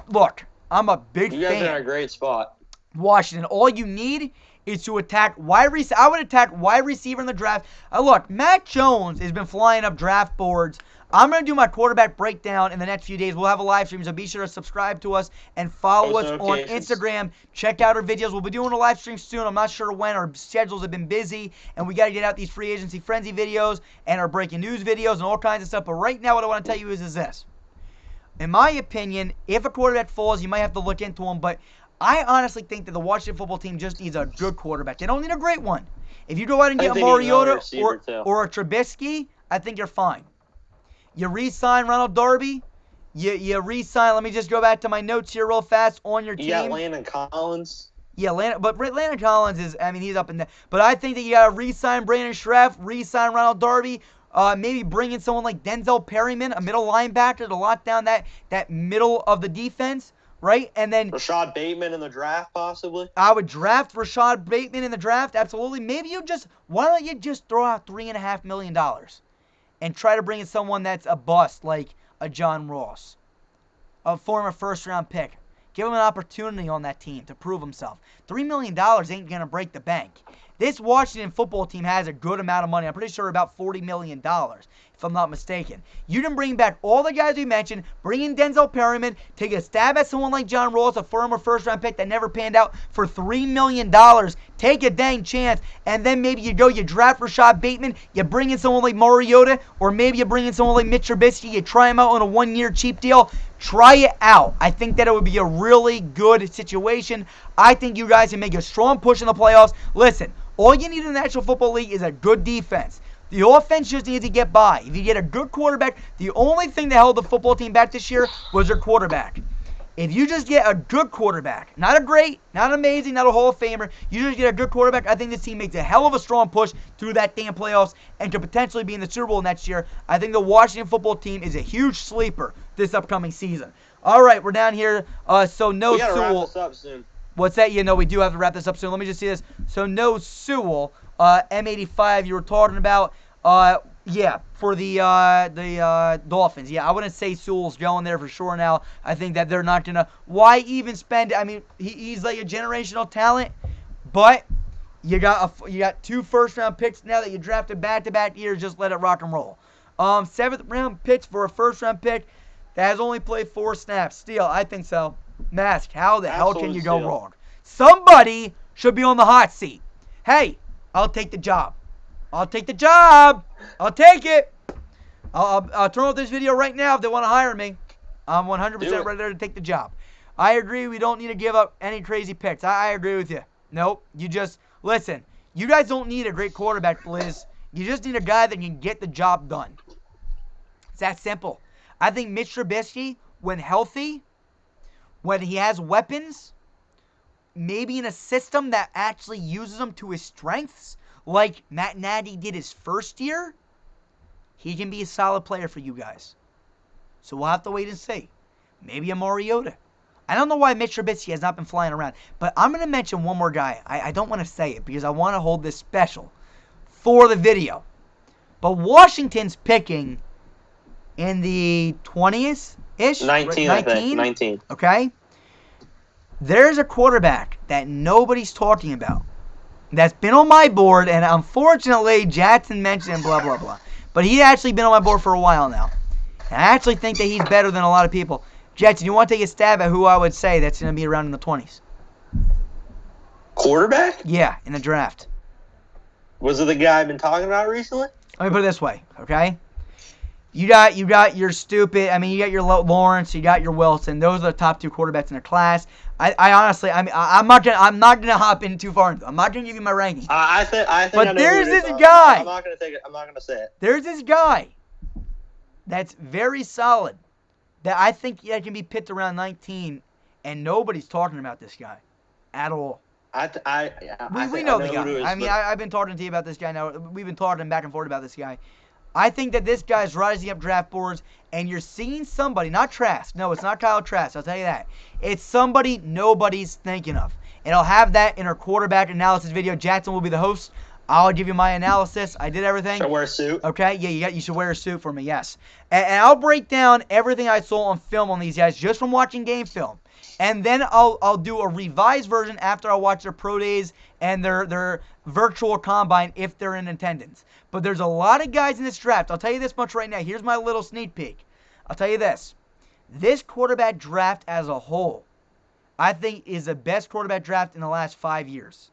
Look, I'm a big fan. You guys are in a great spot. Washington, all you need is to attack wide receiver. I would attack wide receiver in the draft. Look, Mac Jones has been flying up draft boards. I'm going to do my quarterback breakdown in the next few days. We'll have a live stream, so be sure to subscribe to us and follow us on Instagram. Check out our videos. We'll be doing a live stream soon. I'm not sure when. Our schedules have been busy, and we got to get out these free agency frenzy videos and our breaking news videos and all kinds of stuff. But right now, what I want to tell you is this. In my opinion, if a quarterback falls, you might have to look into him. But I honestly think that the Washington football team just needs a good quarterback. They don't need a great one. If you go out and I get a think they need another Mariota receiver, too. or a Trubisky, I think you're fine. You re-sign Ronald Darby. You re-sign. Let me just go back to my notes here real fast on your team. You got Landon Collins. Yeah, Landon Collins is, I mean, he's up in there. But I think that you got to re-sign Brandon Schreff, re-sign Ronald Darby, maybe bring in someone like Denzel Perryman, a middle linebacker to lock down that middle of the defense, right? And then Rashad Bateman in the draft, possibly. I would draft Rashad Bateman in the draft, absolutely. Maybe why don't you just throw out $3.5 million and try to bring in someone that's a bust like a John Ross, a former first-round pick. Give him an opportunity on that team to prove himself. $3 million ain't going to break the bank. This Washington football team has a good amount of money. I'm pretty sure about $40 million, if I'm not mistaken. You can bring back all the guys we mentioned, bring in Denzel Perryman, take a stab at someone like John Ross, a former first-round pick that never panned out, for $3 million. Take a dang chance, and then maybe you draft Rashad Bateman, you bring in someone like Mariota, or maybe you bring in someone like Mitch Trubisky, you try him out on a one-year cheap deal. Try it out. I think that it would be a really good situation. I think you guys can make a strong push in the playoffs. Listen, all you need in the National Football League is a good defense. The offense just needs to get by. If you get a good quarterback, the only thing that held the football team back this year was their quarterback. If you just get a good quarterback, not a great, not amazing, not a Hall of Famer, you just get a good quarterback, I think this team makes a hell of a strong push through that damn playoffs and could potentially be in the Super Bowl next year. I think the Washington football team is a huge sleeper this upcoming season. All right, we're down here. So no We gotta Sewell. wrap this up soon. What's that? We do have to wrap this up soon. Let me just see this. So no Sewell, M85 you were talking about. Yeah, for the Dolphins. Yeah, I wouldn't say Sewell's going there for sure now. I think that they're not going to. Why even spend? I mean, he's like a generational talent, but you got 2 first-round picks now that you drafted back-to-back years. Just let it rock and roll. 7th-round picks for a first-round pick that has only played 4 snaps. Steal, I think so. Mask, how the hell can you go wrong? Somebody should be on the hot seat. Hey, I'll take the job. I'll take the job. I'll take it. I'll turn off this video right now if they want to hire me. I'm 100% ready to take the job. I agree we don't need to give up any crazy picks. I agree with you. Nope. You just, listen, you guys don't need a great quarterback, Liz. You just need a guy that can get the job done. It's that simple. I think Mitch Trubisky, when healthy, when he has weapons, maybe in a system that actually uses him to his strengths, like Matt Nagy did his first year, he can be a solid player for you guys. So we'll have to wait and see. Maybe a Mariota. I don't know why Mitch Trubisky has not been flying around, but I'm going to mention one more guy. I don't want to say it because I want to hold this special for the video. But Washington's picking in the 20th-ish? 19, I think. 19. Okay. There's a quarterback that nobody's talking about that's been on my board, and unfortunately, Jackson mentioned him, blah, blah, blah. But he's actually been on my board for a while now. And I actually think that he's better than a lot of people. Jackson, you want to take a stab at who I would say that's going to be around in the 20s? Quarterback? Yeah, in the draft. Was it the guy I've been talking about recently? Let me put it this way, okay? You got your stupid. I mean, you got your Lawrence, you got your Wilson. Those are the top 2 quarterbacks in the class. I honestly, I'm not gonna hop in too far into. I'm not gonna give you my rankings. I think. But I know there's who it is. this guy. I'm not gonna take it. I'm not gonna say it. There's this guy that's very solid that I think can be picked around 19, and nobody's talking about this guy at all. We know the guy. I mean, I've been talking to you about this guy now. We've been talking back and forth about this guy. I think that this guy's rising up draft boards, and you're seeing somebody, not Trask. No, it's not Kyle Trask. I'll tell you that. It's somebody nobody's thinking of. And I'll have that in our quarterback analysis video. Jackson will be the host. I'll give you my analysis. I did everything. Should I wear a suit? Okay, yeah, you should wear a suit for me, yes. And I'll break down everything I saw on film on these guys just from watching game film. And then I'll do a revised version after I watch their pro days and their virtual combine if they're in attendance. But there's a lot of guys in this draft. I'll tell you this much right now. Here's my little sneak peek. I'll tell you this. This quarterback draft as a whole, I think, is the best quarterback draft in the last 5 years.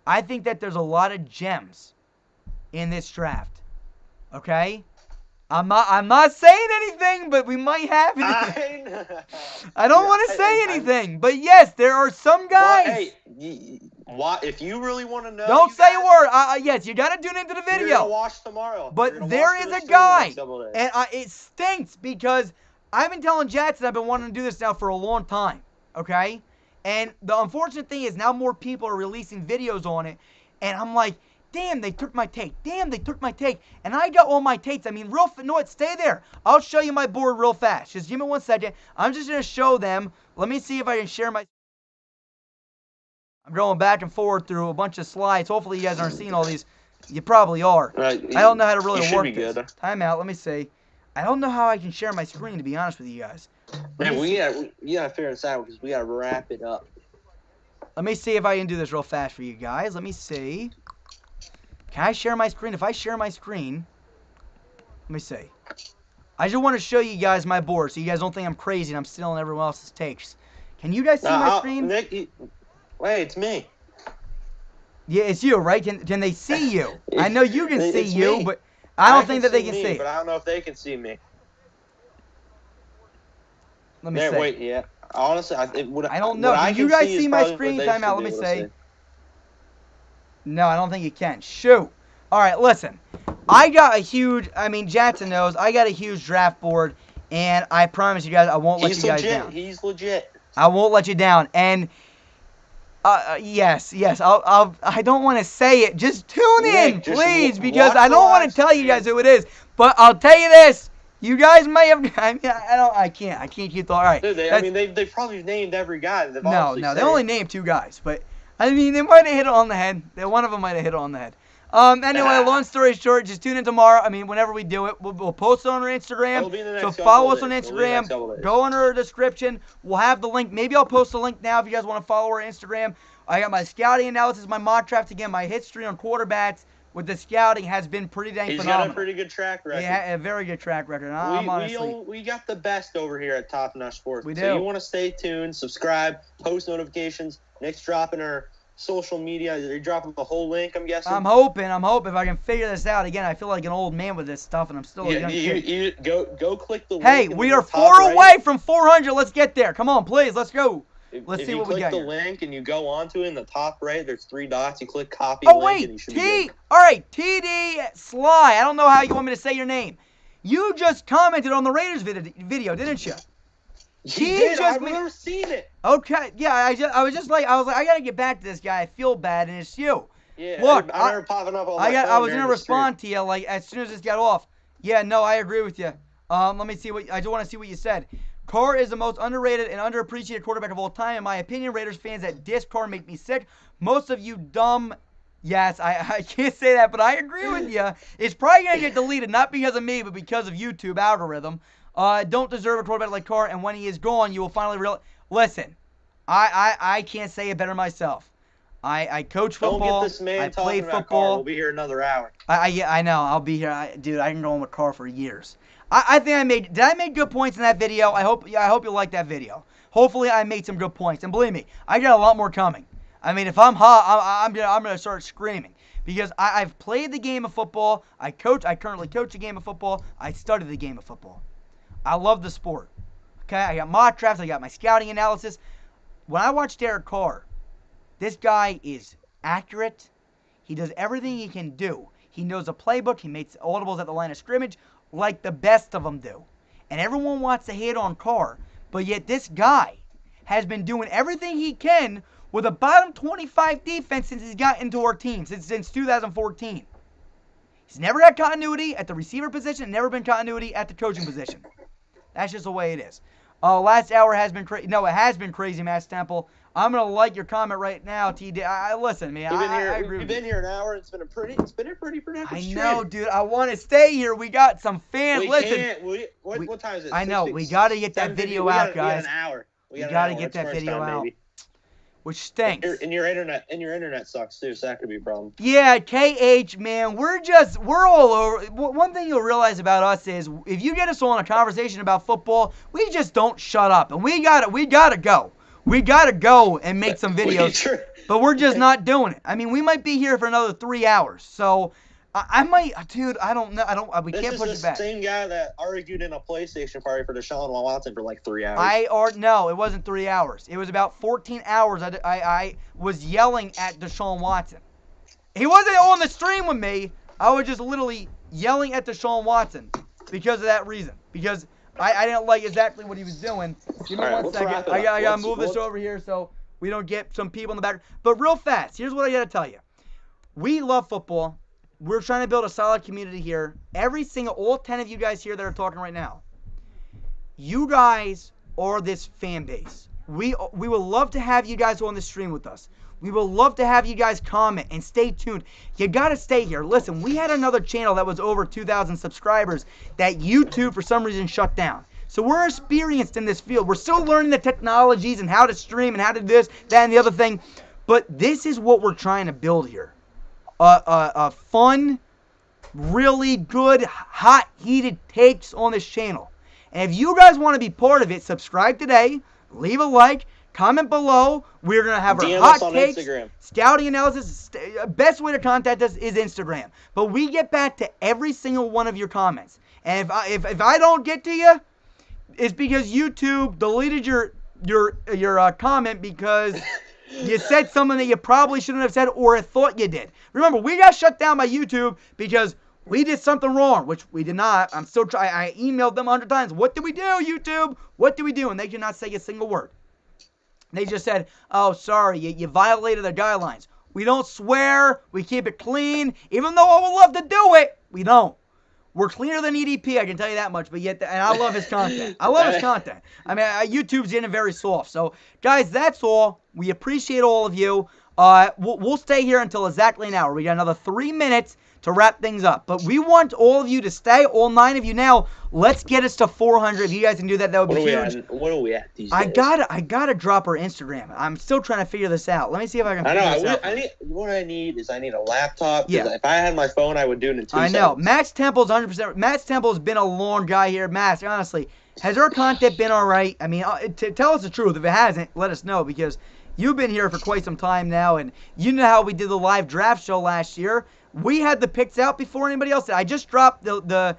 I think that there's a lot of gems in this draft. Okay? I'm not saying anything, but we might have it. I don't want to say anything, but yes, there are some guys. Well, hey, if you really want to know, don't say a word. Yes, you gotta tune into the video. You're gonna watch tomorrow. But there is a guy, and it stinks because I've been telling Jackson I've been wanting to do this now for a long time. Okay, and the unfortunate thing is now more people are releasing videos on it, and I'm like, damn, they took my take. Damn, they took my take. And I got all my takes. I mean, no, what? Stay there. I'll show you my board real fast. Just give me 1 second. I'm just going to show them. Let me see if I can share my... I'm going back and forward through a bunch of slides. Hopefully you guys aren't seeing all these. You probably are. I don't know how to really work this. Time out. Let me see. I don't know how I can share my screen, to be honest with you guys. Man, we gotta figure this out because we gotta wrap it up. Let me see if I can do this real fast for you guys. Let me see. Can I share my screen? If I share my screen, let me see. I just want to show you guys my board so you guys don't think I'm crazy and I'm stealing everyone else's takes. Can you guys see my screen? Nick, wait, it's me. Yeah, it's you, right? Can they see you? I know you can see you, me. But I don't think that they can see. But I don't know if they can see me. Let me see. Wait, yeah. Honestly, I don't know. Can you guys see my screen? Time out. Let me see. No, I don't think you can. Shoot. All right, listen. I got a huge, Jackson knows, I got a huge draft board, and I promise you guys, I won't let you guys down. He's legit. I won't let you down. And, yes, I don't want to say it. Just tune in, please, because I don't want to tell you guys who it is. But I'll tell you this. You guys may have, I can't keep the, all right. Dude, they probably named every guy. No, they only named 2 guys, but... they might have hit it on the head. One of them might have hit it on the head. Anyway, long story short, just tune in tomorrow. Whenever we do it, we'll post it on our Instagram. So follow us on Instagram. Go under our description. We'll have the link. Maybe I'll post the link now if you guys want to follow our Instagram. I got my scouting analysis, my mock draft. Again, my history on quarterbacks with the scouting has been pretty dang phenomenal. He's got a pretty good track record. Yeah, a very good track record. We got the best over here at Top Notch Sports. We do. So you want to stay tuned, subscribe, post notifications. Nick's dropping our social media. You're dropping the whole link, I'm guessing. I'm hoping if I can figure this out. Again, I feel like an old man with this stuff, and I'm still a young kid. You go click the link. Hey, we are 4 away from 400. Let's get there. Come on, please. Let's go. Let's see what we got. If you click the link and you go onto it in the top right, there's 3 dots. You click copy link, and you should be good. All right, TD Sly. I don't know how you want me to say your name. You just commented on the Raiders video, didn't you? I've never seen it. Okay, yeah, I was like, I gotta get back to this guy. I feel bad, and it's you. Yeah, look, I remember popping up on my phone. I was gonna respond to you like as soon as this got off. Yeah, no, I agree with you. Let me see I just want to see what you said. Carr is the most underrated and underappreciated quarterback of all time, in my opinion. Raiders fans that diss Carr make me sick. Most of you dumb. Yes, I can't say that, but I agree with you. It's probably gonna get deleted, not because of me, but because of YouTube algorithm. Don't deserve a quarterback like Carr, and when he is gone, you will finally realize. Listen, I can't say it better myself. I coach football. Don't get this man I played about football. Carr. We'll be here another hour. I know. I'll be here. Dude, I can go on with Carr for years. I think did I make good points in that video? I hope you liked that video. Hopefully I made some good points. And believe me, I got a lot more coming. If I'm hot, I'm gonna start screaming. Because I've played the game of football. I currently coach the game of football. I study the game of football. I love the sport. Okay, I got mock drafts. I got my scouting analysis. When I watch Derek Carr, this guy is accurate. He does everything he can do. He knows the playbook. He makes audibles at the line of scrimmage like the best of them do. And everyone wants to hate on Carr, but yet this guy has been doing everything he can with a bottom 25 defense since he's got into our team, since 2014. He's never had continuity at the receiver position, never been continuity at the coaching position. That's just the way it is. Last hour has been crazy. No, it has been crazy, Matt Stemple. I'm gonna like your comment right now, TD. Listen, man. I agree. We've been here an hour. It's been a pretty productive I know, dude. I want to stay here. We got some fans. What time is it? I know. We got to get that video out, guys. We got an hour. We got to get that video out. Baby. Which stinks. And your internet sucks too, so that could be a problem. Yeah, KH, man, we're all over. One thing you'll realize about us is if you get us on a conversation about football, we just don't shut up, and we gotta go. We gotta go and make some videos, but we're just not doing it. We might be here for another 3 hours. So I might, dude. I don't know. We This can't is push the it back. same guy that argued in a PlayStation party for Deshaun Watson for like 3 hours. No, it wasn't 3 hours. It was about 14 hours. I was yelling at Deshaun Watson. He wasn't on the stream with me. I was just literally yelling at Deshaun Watson because of that reason. Because I didn't like exactly what he was doing. Give me All right, one let's second. wrap it I up. gotta move this over here so we don't get some people in the back. But real fast, here's what I gotta tell you. We love football. We're trying to build a solid community here. All 10 of you guys here that are talking right now, you guys are this fan base. We would love to have you guys on the stream with us. We would love to have you guys comment and stay tuned. You got to stay here. Listen, we had another channel that was over 2,000 subscribers that YouTube for some reason shut down. So we're experienced in this field. We're still learning the technologies and how to stream and how to do this, that, and the other thing. But this is what we're trying to build here. A fun, really good, hot, heated takes on this channel. And if you guys want to be part of it, subscribe today, leave a like, comment below. We're going to have our DM hot us on takes, Instagram. scouting analysis. Best way to contact us is Instagram. But we get back to every single one of your comments. And if I don't get to you, it's because YouTube deleted your comment because you said something that you probably shouldn't have said or thought you did. Remember, we got shut down by YouTube because we did something wrong, which we did not. I'm still trying. I emailed them 100 times. What did we do, YouTube? What did we do? And they did not say a single word. They just said, oh, sorry, you violated the guidelines. We don't swear. We keep it clean. Even though I would love to do it, we don't. We're cleaner than EDP, I can tell you that much. But yet, and I love his content. I love his content. I mean, YouTube's getting very soft. So, guys, that's all. We appreciate all of you. We'll stay here until exactly an hour. We got another 3 minutes to wrap things up. But we want all of you to stay, all 9 of you now. Let's get us to 400. If you guys can do that, that would be huge. What are we at these days? I gotta drop our Instagram. I'm still trying to figure this out. Let me see if I can figure this out. What I need is a laptop. Yeah. If I had my phone, I would do it in 2 seconds. I know. Max Temple's 100%. Max Temple's been a long guy here. Max, honestly, has our content been all right? I mean, tell us the truth. If it hasn't, let us know because you've been here for quite some time now, and you know how we did the live draft show last year. We had the picks out before anybody else did. I just dropped the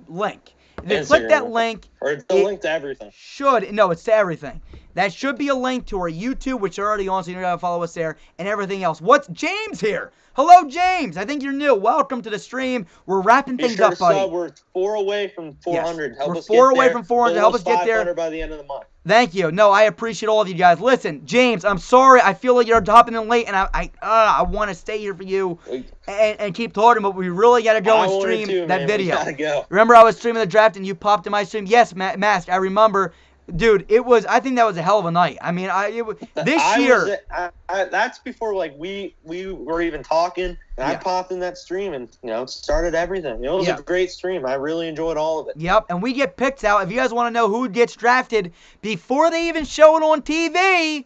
link. If you click that link, or the link to everything. It's to everything. That should be a link to our YouTube, which you're already on, so you gotta follow us there, and everything else. What's James here? Hello, James. I think you're new. Welcome to the stream. We're wrapping things up, buddy. We're 4 away from 400. Yes. We're 4 away from 400. Help us get there by the end of the month. Thank you. No, I appreciate all of you guys. Listen, James, I'm sorry. I feel like you're hopping in late, and I want to stay here for you and keep talking, but we really got to go and stream that video. We gotta go. Remember I was streaming the draft, and you popped in my stream? Yes, Mask, I remember. Dude, I think that was a hell of a night. I mean, that's before we were even talking, and I popped in that stream and started everything. It was a great stream. I really enjoyed all of it. Yep, and we get picks out. If you guys want to know who gets drafted before they even show it on TV,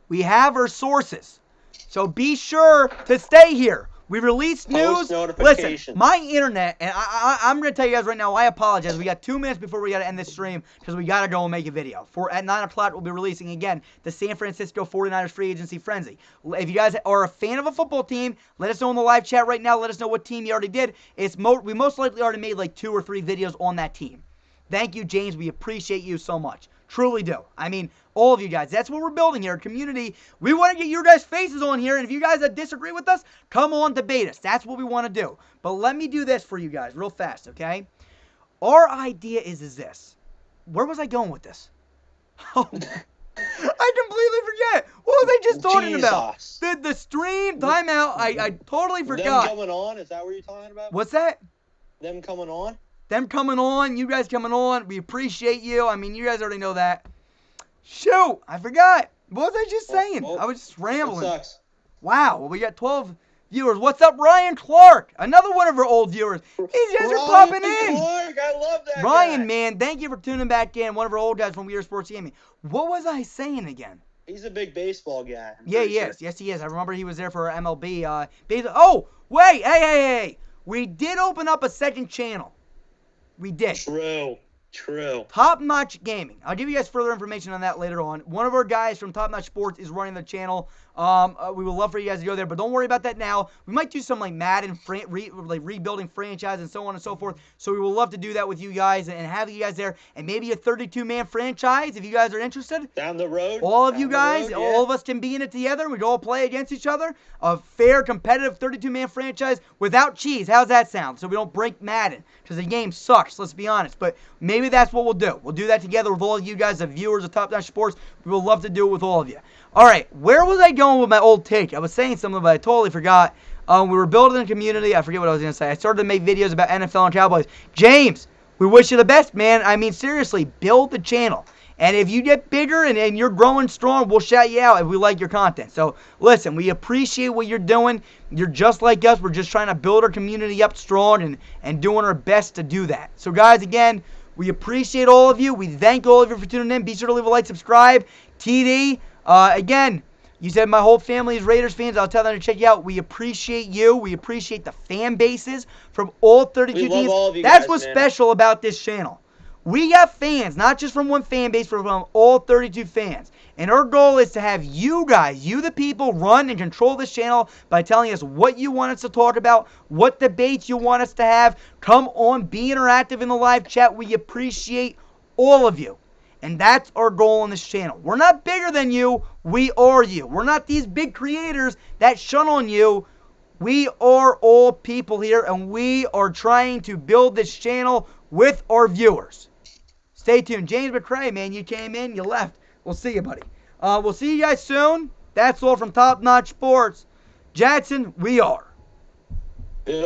we have our sources. So be sure to stay here. We released news. Listen, my internet, and I'm going to tell you guys right now, I apologize. We got 2 minutes before we got to end this stream because we got to go and make a video. At 9 o'clock, we'll be releasing, again, the San Francisco 49ers free agency frenzy. If you guys are a fan of a football team, let us know in the live chat right now. Let us know what team you already did. We most likely already made like 2 or 3 videos on that team. Thank you, James. We appreciate you so much. Truly do. I mean, all of you guys. That's what we're building here, a community. We want to get your guys' faces on here, and if you guys that disagree with us, come on, debate us. That's what we want to do. But let me do this for you guys real fast, okay? Our idea is this. Where was I going with this? Oh, I completely forget. What was I just talking about? The stream timeout. I totally forgot. Them coming on? Is that what you're talking about? What's that? Them coming on? Them coming on. You guys coming on. We appreciate you. I mean, you guys already know that. Shoot, I forgot. What was I just saying? I was just rambling. That sucks. Wow, well, we got 12 viewers. What's up, Ryan Clark? Another one of our old viewers. These guys are popping in. Clark, I love that Ryan, guy. man, thank you for tuning back in. One of our old guys from Weird Sports Gaming. What was I saying again? He's a big baseball guy. Yeah, he is. Yes, he is. I remember he was there for our MLB. Oh, wait, hey. We did open up a second channel. We did. True. True. Top Notch Gaming. I'll give you guys further information on that later on. One of our guys from Top Notch Sports is running the channel. We would love for you guys to go there, but don't worry about that now. We might do some like Madden, rebuilding franchise and so on and so forth. So we would love to do that with you guys and have you guys there, and maybe a 32-man franchise if you guys are interested. Down the road. All of you guys, all of us can be in it together. We'd all play against each other. A fair, competitive 32-man franchise without cheese. How's that sound? So we don't break Madden, because the game sucks, let's be honest. But maybe that's what we'll do. We'll do that together with all of you guys, the viewers of Top Notch Sports. We would love to do it with all of you. All right, where was I going with my old take? I was saying something, but I totally forgot. We were building a community. I forget what I was going to say. I started to make videos about NFL and Cowboys. James, we wish you the best, man. I mean, seriously, build the channel. And if you get bigger and you're growing strong, we'll shout you out if we like your content. So, listen, we appreciate what you're doing. You're just like us. We're just trying to build our community up strong and doing our best to do that. So, guys, again, we appreciate all of you. We thank all of you for tuning in. Be sure to leave a like, subscribe. TD, again, you said my whole family is Raiders fans. I'll tell them to check you out. We appreciate you. We appreciate the fan bases from all 32 we teams. Love all of you That's guys, what's man. special about this channel. We got fans, not just from one fan base, but from all 32 fans. And our goal is to have you guys, you the people, run and control this channel by telling us what you want us to talk about, what debates you want us to have. Come on, be interactive in the live chat. We appreciate all of you. And that's our goal on this channel. We're not bigger than you. We are you. We're not these big creators that shun on you. We are all people here, and we are trying to build this channel with our viewers. Stay tuned. James McCrae, man, you came in, you left. We'll see you, buddy. We'll see you guys soon. That's all from Top Notch Sports. Jackson, we are Build